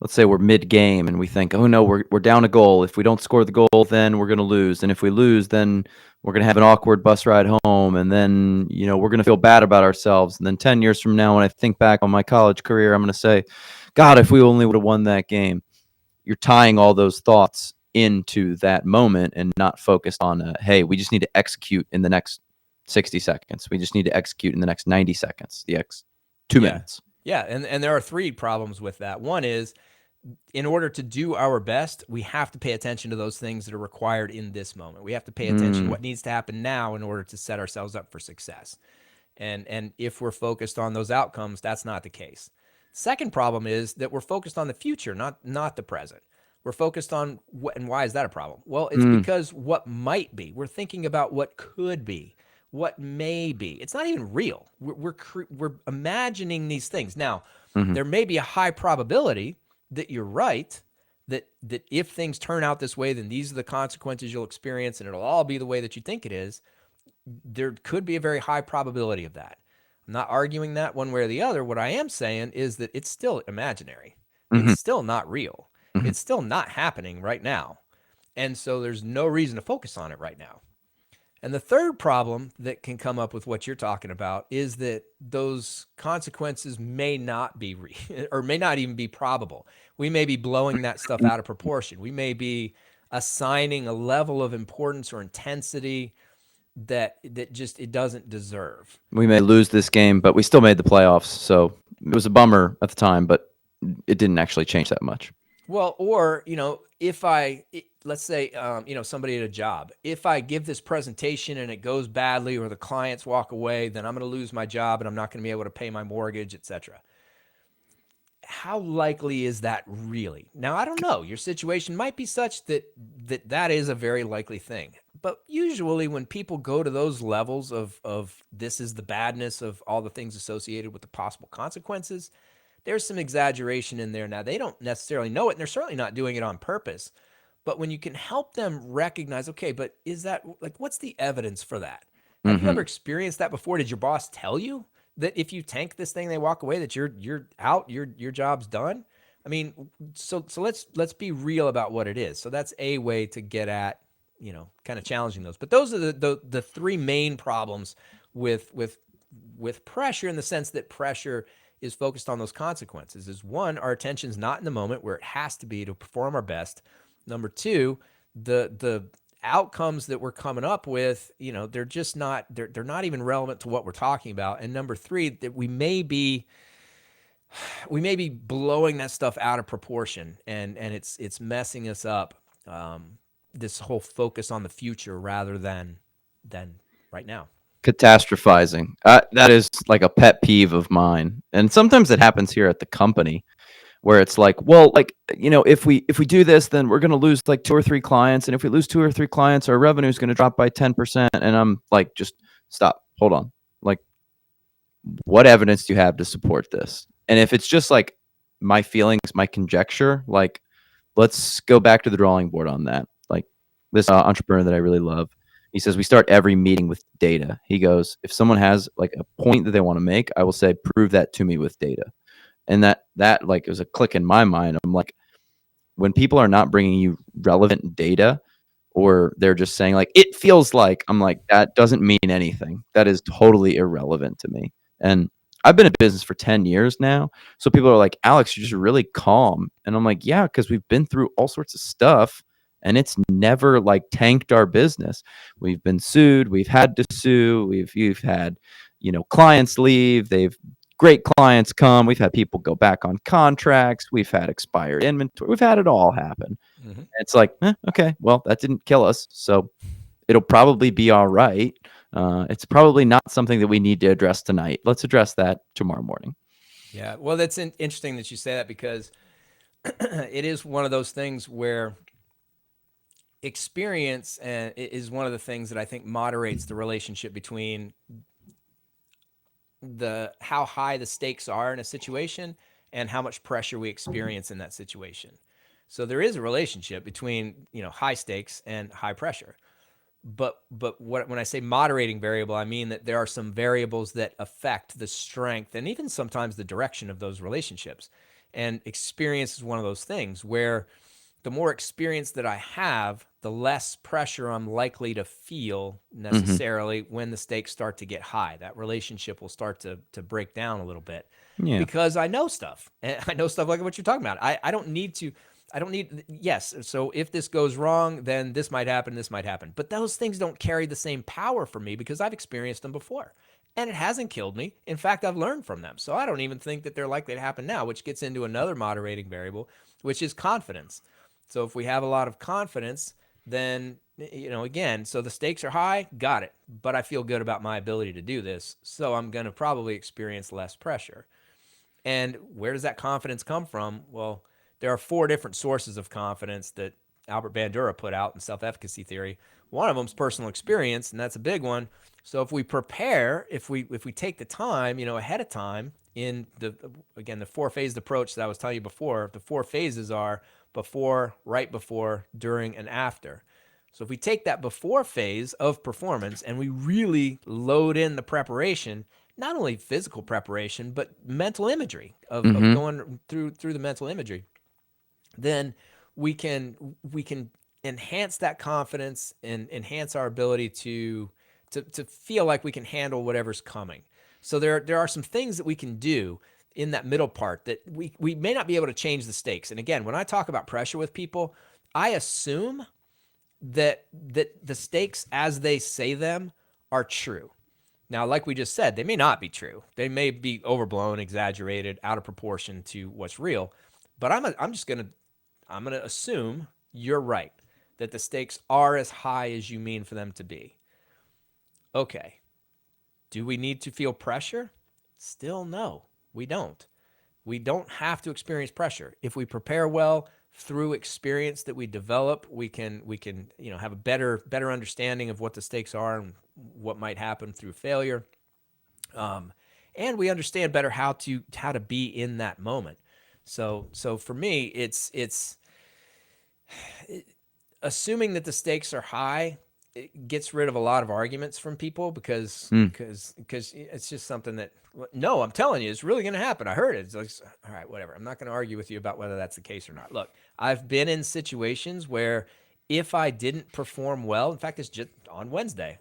let's say we're mid-game and we think, oh no, we're down a goal. If we don't score the goal, then we're going to lose. And if we lose, then we're going to have an awkward bus ride home. And then, we're going to feel bad about ourselves. And then 10 years from now, when I think back on my college career, I'm going to say, God, if we only would have won that game. You're tying all those thoughts into that moment and not focused on, hey, we just need to execute in the next 60 seconds. We just need to execute in the next 90 seconds, the next 2 minutes. Yeah, and there are 3 problems with that. One is, in order to do our best, we have to pay attention to those things that are required in this moment. We have to pay attention to what needs to happen now in order to set ourselves up for success. And if we're focused on those outcomes, that's not the case. Second problem is that we're focused on the future, not the present. We're focused on what, and why is that a problem? Well, it's because what might be. We're thinking about what could be, what may be. It's not even real. We're imagining these things. Now, there may be a high probability that you're right, that if things turn out this way, then these are the consequences you'll experience, and it'll all be the way that you think it is. There could be a very high probability of that. I'm not arguing that one way or the other. What I am saying is that it's still imaginary. It's still not real. It's still not happening right now. And so there's no reason to focus on it right now. And the third problem that can come up with what you're talking about is that those consequences may not be or may not even be probable. We may be blowing that stuff out of proportion. We may be assigning a level of importance or intensity that just it doesn't deserve. We may lose this game, but we still made the playoffs. So it was a bummer at the time, but it didn't actually change that much. Well, or, if let's say, somebody at a job, if I give this presentation and it goes badly or the clients walk away, then I'm going to lose my job and I'm not going to be able to pay my mortgage, etc. How likely is that really? Now, I don't know. Your situation might be such that is a very likely thing. But usually when people go to those levels of this is the badness of all the things associated with the possible consequences, there's some exaggeration in there. Now, they don't necessarily know it, and they're certainly not doing it on purpose. But when you can help them recognize, okay, but is that, like, what's the evidence for that? Have you ever experienced that before? Did your boss tell you that if you tank this thing, they walk away, that you're out, your job's done? I mean, so let's be real about what it is. So that's a way to get at, kind of challenging those. But those are the 3 main problems with pressure, in the sense that pressure is focused on those consequences. Is 1, our attention's not in the moment where it has to be to perform our best. Number 2, the outcomes that we're coming up with, they're just not, they're not even relevant to what we're talking about. And number 3, that we may be blowing that stuff out of proportion, and it's messing us up. This whole focus on the future rather than right now. Catastrophizing. That is like a pet peeve of mine. And sometimes it happens here at the company where it's like, well, like, if we do this, then we're going to lose like 2 or 3 clients. And if we lose 2 or 3 clients, our revenue is going to drop by 10%. And I'm like, just stop, hold on. Like, what evidence do you have to support this? And if it's just like my feelings, my conjecture, like, let's go back to the drawing board on that. Like, this entrepreneur that I really love, he says, we start every meeting with data. He goes, if someone has like a point that they want to make, I will say, prove that to me with data. And that like, it was a click in my mind. I'm like, when people are not bringing you relevant data, or they're just saying like, it feels like, I'm like, that doesn't mean anything. That is totally irrelevant to me. And I've been in business for 10 years now. So people are like, Alex, you're just really calm. And I'm like, yeah, because we've been through all sorts of stuff. And it's never like tanked our business. We've been sued. We've had to sue. We've had, clients leave. They've great clients come. We've had people go back on contracts. We've had expired inventory. We've had it all happen. Mm-hmm. It's like, okay, well, that didn't kill us. So it'll probably be all right. It's probably not something that we need to address tonight. Let's address that tomorrow morning. Yeah. Well, that's interesting that you say that, because it is one of those things where experience is one of the things that I think moderates the relationship between the how high the stakes are in a situation and how much pressure we experience in that situation. So there is a relationship between, high stakes and high pressure. But when I say moderating variable, I mean that there are some variables that affect the strength and even sometimes the direction of those relationships. And experience is one of those things where the more experience that I have, the less pressure I'm likely to feel necessarily when the stakes start to get high. That relationship will start to break down a little bit Yeah. because I know stuff. And I know stuff like what you're talking about. I don't need to, yes. So if this goes wrong, then this might happen. But those things don't carry the same power for me because I've experienced them before. And it hasn't killed me. In fact, I've learned from them. So I don't even think that they're likely to happen now, which gets into another moderating variable, which is confidence. So if we have a lot of confidence, then, again, so the stakes are high, got it. But I feel good about my ability to do this. So I'm going to probably experience less pressure. And where does that confidence come from? Well, there are 4 different sources of confidence that Albert Bandura put out in self-efficacy theory. One of them is personal experience, and that's a big one. So if we prepare, if we take the time, ahead of time in the 4-phased approach that I was telling you before, the 4 phases are before, right before, during, and after. So if we take that before phase of performance and we really load in the preparation, not only physical preparation, but mental imagery of going through the mental imagery, then we can enhance that confidence and enhance our ability to feel like we can handle whatever's coming. So there are some things that we can do in that middle part that we may not be able to change the stakes. And again, when I talk about pressure with people, I assume that the stakes as they say them are true. Now, like we just said, they may not be true. They may be overblown, exaggerated, out of proportion to what's real. But I'm just gonna assume you're right, that the stakes are as high as you mean for them to be. Okay. Do we need to feel pressure? Still no, we don't. We don't have to experience pressure. If we prepare well through experience that we develop, we can have a better understanding of what the stakes are and what might happen through failure. And we understand better how to be in that moment. So for me, it's assuming that the stakes are high. It gets rid of a lot of arguments from people because it's just something that, no, I'm telling you, it's really going to happen. I heard it. It's like, all right, whatever. I'm not going to argue with you about whether that's the case or not. Look, I've been in situations where if I didn't perform well, in fact, it's just on Wednesday.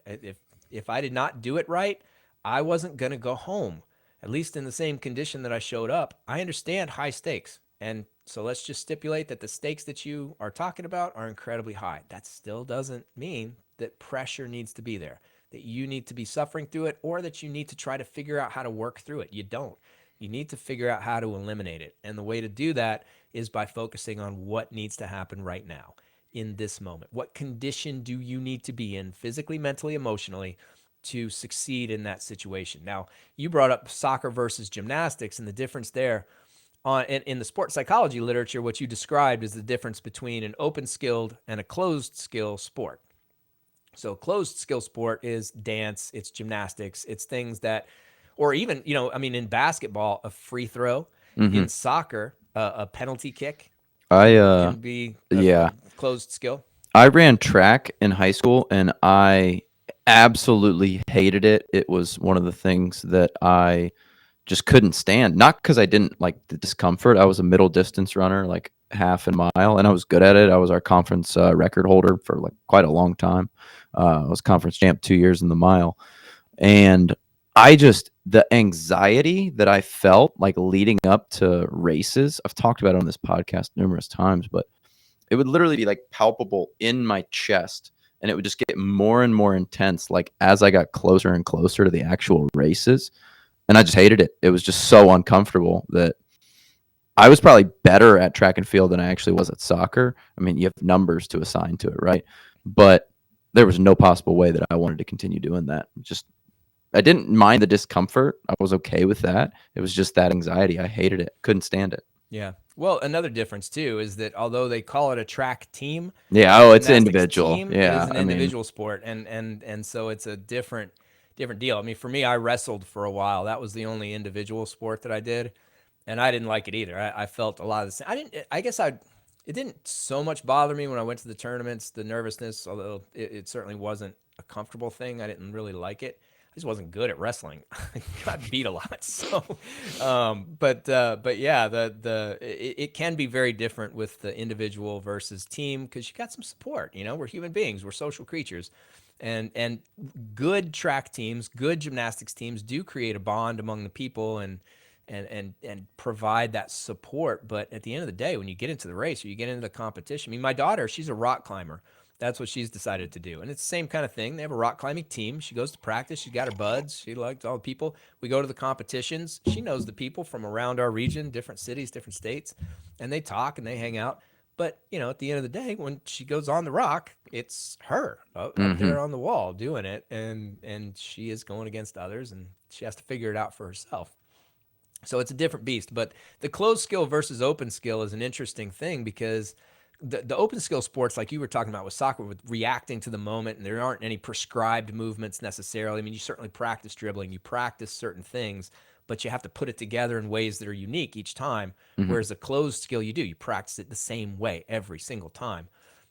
If I did not do it right, I wasn't going to go home, at least in the same condition that I showed up. I understand high stakes. And so let's just stipulate that the stakes that you are talking about are incredibly high. That still doesn't mean that pressure needs to be there, that you need to be suffering through it, or that you need to try to figure out how to work through it. You don't. You need to figure out how to eliminate it. And the way to do that is by focusing on what needs to happen right now in this moment. What condition do you need to be in physically, mentally, emotionally to succeed in that situation? Now, you brought up soccer versus gymnastics and the difference there. In the sports psychology literature, what you described is the difference between an open skilled and a closed skill sport. So closed skill sport is dance, it's gymnastics, it's things that, or even, in basketball, a free throw, in soccer, a penalty kick can be a closed skill. I ran track in high school and I absolutely hated it. It was one of the things that I just couldn't stand. Not because I didn't like the discomfort. I was a middle distance runner, like half and mile, and I was good at it. I was our conference record holder for like quite a long time. I was conference champ 2 years in the mile. And the anxiety that I felt like leading up to races, I've talked about it on this podcast numerous times, but it would literally be like palpable in my chest. And it would just get more and more intense, like as I got closer and closer to the actual races. and I just hated it. It was just so uncomfortable that I was probably better at track and field than I actually was at soccer. I mean, you have numbers to assign to it, right? But there was no possible way that I wanted to continue doing that. Just I didn't mind the discomfort. I was okay with that. It was just that anxiety. I hated it. Couldn't stand it. Yeah. Well, another difference too is that although they call it a track team, Yeah. a Oh, it's gymnastics individual. team, it is Yeah. an I mean, individual sport, and so it's a different deal. I mean, for me, I wrestled for a while. That was the only individual sport that I did, and I didn't like it either. I felt a lot of the same. I didn't. I guess I. It didn't so much bother me when I went to the tournaments, the nervousness, although it certainly wasn't a comfortable thing. I didn't really like it. I just wasn't good at wrestling. I got beat a lot. So, but yeah, it can be very different with the individual versus team because you got some support. You know, we're human beings, we're social creatures, and good track teams, good gymnastics teams do create a bond among the people and provide that support. But at the end of the day, when you get into the race or you get into the competition, I mean, my daughter, she's a rock climber. That's what she's decided to do. And it's the same kind of thing. They have a rock climbing team. She goes to practice. She's got her buds. She likes all the people. We go to the competitions. She knows the people from around our region, different cities, different states, and they talk and they hang out. But, you know, at the end of the day, when she goes on the rock, it's her up hmm there on the wall doing it. And she is going against others and she has to figure it out for herself. So it's a different beast. But the closed skill versus open skill is an interesting thing because the open skill sports, like you were talking about with soccer, with reacting to the moment, and there aren't any prescribed movements necessarily. I mean, you certainly practice dribbling, you practice certain things, but you have to put it together in ways that are unique each time. hmm Whereas a closed skill, you practice it the same way every single time,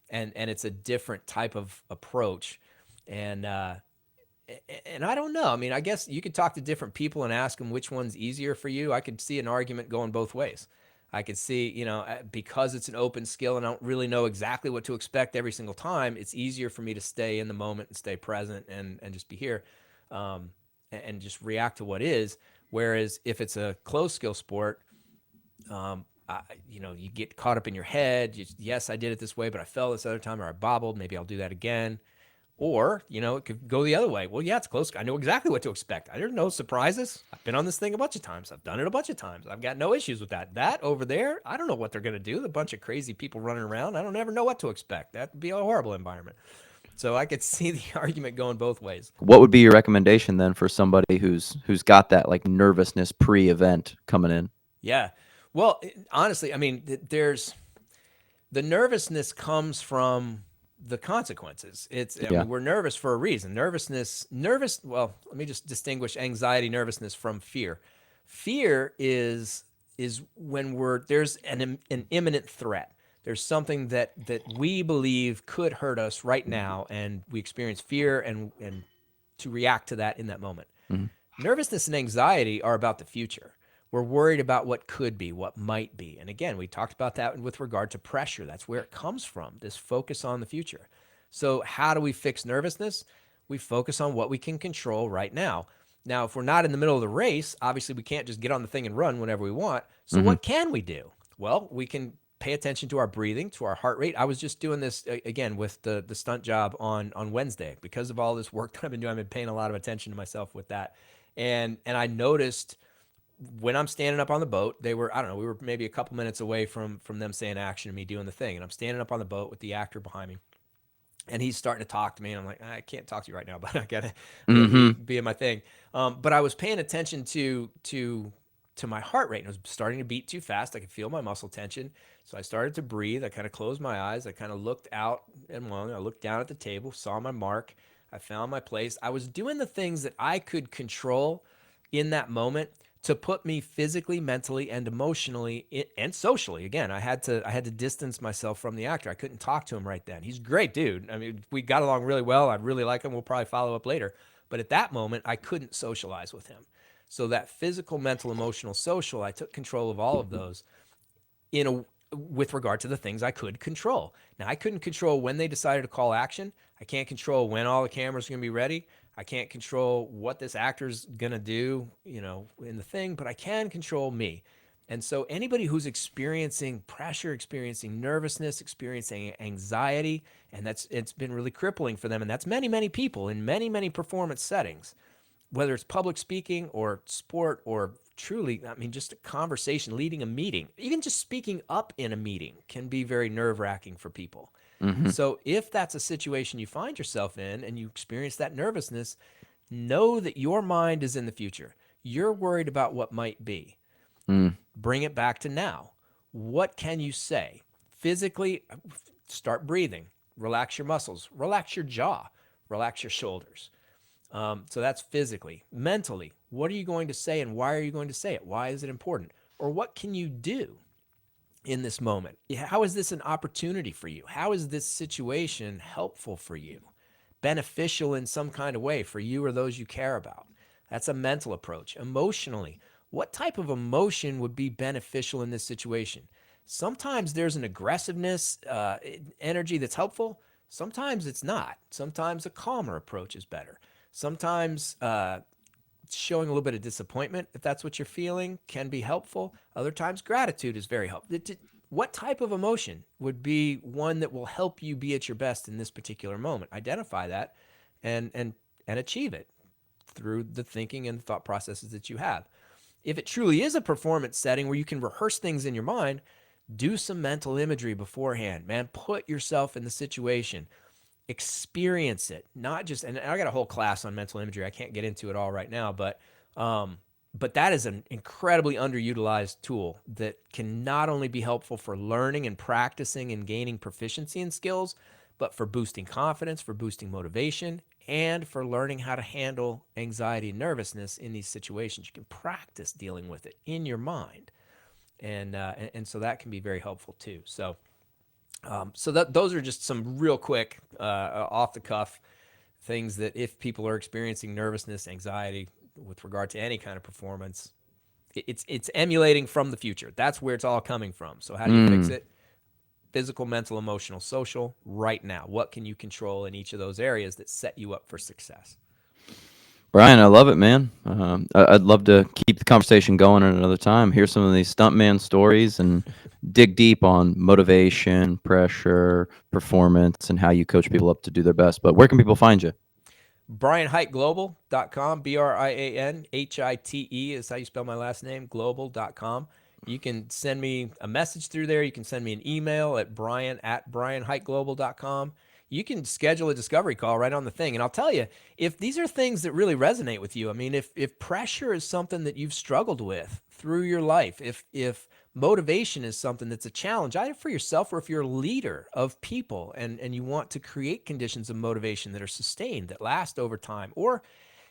and it's a different type of approach. And and I don't know. I mean, I guess you could talk to different people and ask them which one's easier for you. I could see an argument going both ways. I could see, you know, because it's an open skill and I don't really know exactly what to expect every single time, it's easier for me to stay in the moment and stay present and just be here and just react to what is. Whereas if it's a closed skill sport, you know, you get caught up in your head. Yes, I did it this way, but I fell this other time or I bobbled. Maybe I'll do that again. Or, you know, it could go the other way. Well, yeah, it's close. I know exactly what to expect. There's no surprises. I've been on this thing a bunch of times. I've done it a bunch of times. I've got no issues with that. That over there, I don't know what they're going to do. A bunch of crazy people running around. I don't ever know what to expect. That would be a horrible environment. So I could see the argument going both ways. What would be your recommendation then for somebody who's got that like nervousness pre-event coming in? Yeah. Well, honestly, I mean, there's the nervousness comes from the consequences. I Yeah. mean, we're nervous for a reason. Well, let me just distinguish anxiety, nervousness from fear. Fear is when there's an imminent threat. There's something that we believe could hurt us right now, and we experience fear and to react to that in that moment. hmm Nervousness and anxiety are about the future. We're worried about what could be, what might be. And again, we talked about that with regard to pressure. That's where it comes from, this focus on the future. So, how do we fix nervousness? We focus on what we can control right now. Now, if we're not in the middle of the race, obviously we can't just get on the thing and run whenever we want. So, hmm what can we do? Well, we can pay attention to our breathing, to our heart rate. I was just doing this again with the stunt job on Wednesday because of all this work that I've been doing. I've been paying a lot of attention to myself with that, and I noticed when I'm standing up on the boat, they were, I don't know, we were maybe a couple minutes away from them saying action and me doing the thing. And I'm standing up on the boat with the actor behind me. And he's starting to talk to me. And I'm like, I can't talk to you right now, but I gotta hmm be in my thing. But I was paying attention to my heart rate. And it was starting to beat too fast. I could feel my muscle tension. So I started to breathe. I kind of closed my eyes. I kind of looked out and I looked down at the table, saw my mark. I found my place. I was doing the things that I could control in that moment to put me physically, mentally, and emotionally and socially. Again, I had to distance myself from the actor. I couldn't talk to him right then. He's a great dude. I mean, we got along really well. I really like him. We'll probably follow up later. But at that moment, I couldn't socialize with him. So that physical, mental, emotional, social, I took control of all of those in a with regard to the things I could control. Now, I couldn't control when they decided to call action. I can't control when all the cameras are going to be ready. I can't control what this actor's going to do, you know, in the thing, but I can control me. And so anybody who's experiencing pressure, experiencing nervousness, experiencing anxiety, and it's been really crippling for them, and that's many, many people in many, many performance settings, whether it's public speaking or sport or truly, I mean, just a conversation, leading a meeting, even just speaking up in a meeting can be very nerve wracking for people. Mm-hmm. So if that's a situation you find yourself in and you experience that nervousness, know that your mind is in the future. You're worried about what might be. Mm. Bring it back to now. What can you say? Physically, start breathing. Relax your muscles. Relax your jaw. Relax your shoulders. So that's physically. Mentally, what are you going to say and why are you going to say it? Why is it important? Or what can you do in this moment? How is this an opportunity for you? How is this situation helpful for you? Beneficial in some kind of way for you or those you care about? That's a mental approach. Emotionally, what type of emotion would be beneficial in this situation? Sometimes there's an aggressiveness, energy that's helpful. Sometimes it's not. Sometimes a calmer approach is better. Sometimes showing a little bit of disappointment, if that's what you're feeling, can be helpful. Other times, gratitude is very helpful. What type of emotion would be one that will help you be at your best in this particular moment? Identify that and achieve it through the thinking and thought processes that you have. If it truly is a performance setting where you can rehearse things in your mind, do some mental imagery beforehand. Man, put yourself in the situation. Experience it, not just, and I got a whole class on mental imagery. I can't get into it all right now, but that is an incredibly underutilized tool that can not only be helpful for learning and practicing and gaining proficiency in skills, but for boosting confidence, for boosting motivation, and for learning how to handle anxiety and nervousness in these situations. You can practice dealing with it in your mind, and so that can be very helpful too. So those are just some real quick, off the cuff things that if people are experiencing nervousness, anxiety with regard to any kind of performance, it's emulating from the future. That's where it's all coming from. So how do you fix it? Physical, mental, emotional, social, right now. What can you control in each of those areas that set you up for success? Brian, I love it, man. I'd love to keep the conversation going at another time. Hear some of these stuntman stories and dig deep on motivation, pressure, performance, and how you coach people up to do their best. But where can people find you? BrianHiteGlobal.com, BrianHite is how you spell my last name, global.com. You can send me a message through there. You can send me an email at brian@brianhiteglobal.com. You can schedule a discovery call right on the thing. And I'll tell you, if these are things that really resonate with you, I mean, if pressure is something that you've struggled with through your life, if motivation is something that's a challenge, either for yourself or if you're a leader of people and you want to create conditions of motivation that are sustained, that last over time, or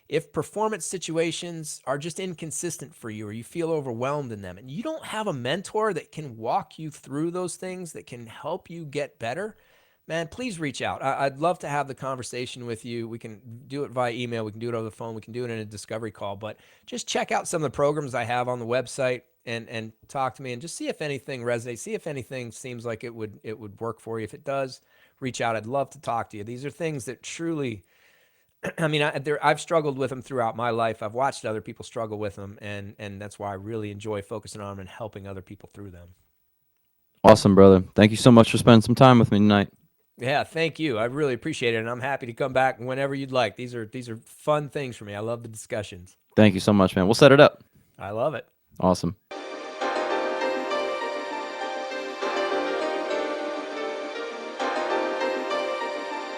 if performance situations are just inconsistent for you or you feel overwhelmed in them and you don't have a mentor that can walk you through those things, that can help you get better, man, please reach out. I'd love to have the conversation with you. We can do it via email. We can do it over the phone. We can do it in a discovery call. But just check out some of the programs I have on the website and talk to me and just see if anything resonates. See if anything seems like it would work for you. If it does, reach out. I'd love to talk to you. These are things that truly, I mean, I've struggled with them throughout my life. I've watched other people struggle with them, and that's why I really enjoy focusing on them and helping other people through them. Awesome, brother. Thank you so much for spending some time with me tonight. Yeah, thank you. I really appreciate it, and I'm happy to come back whenever you'd like. These are fun things for me. I love the discussions. Thank you so much, man. We'll set it up. I love it. Awesome.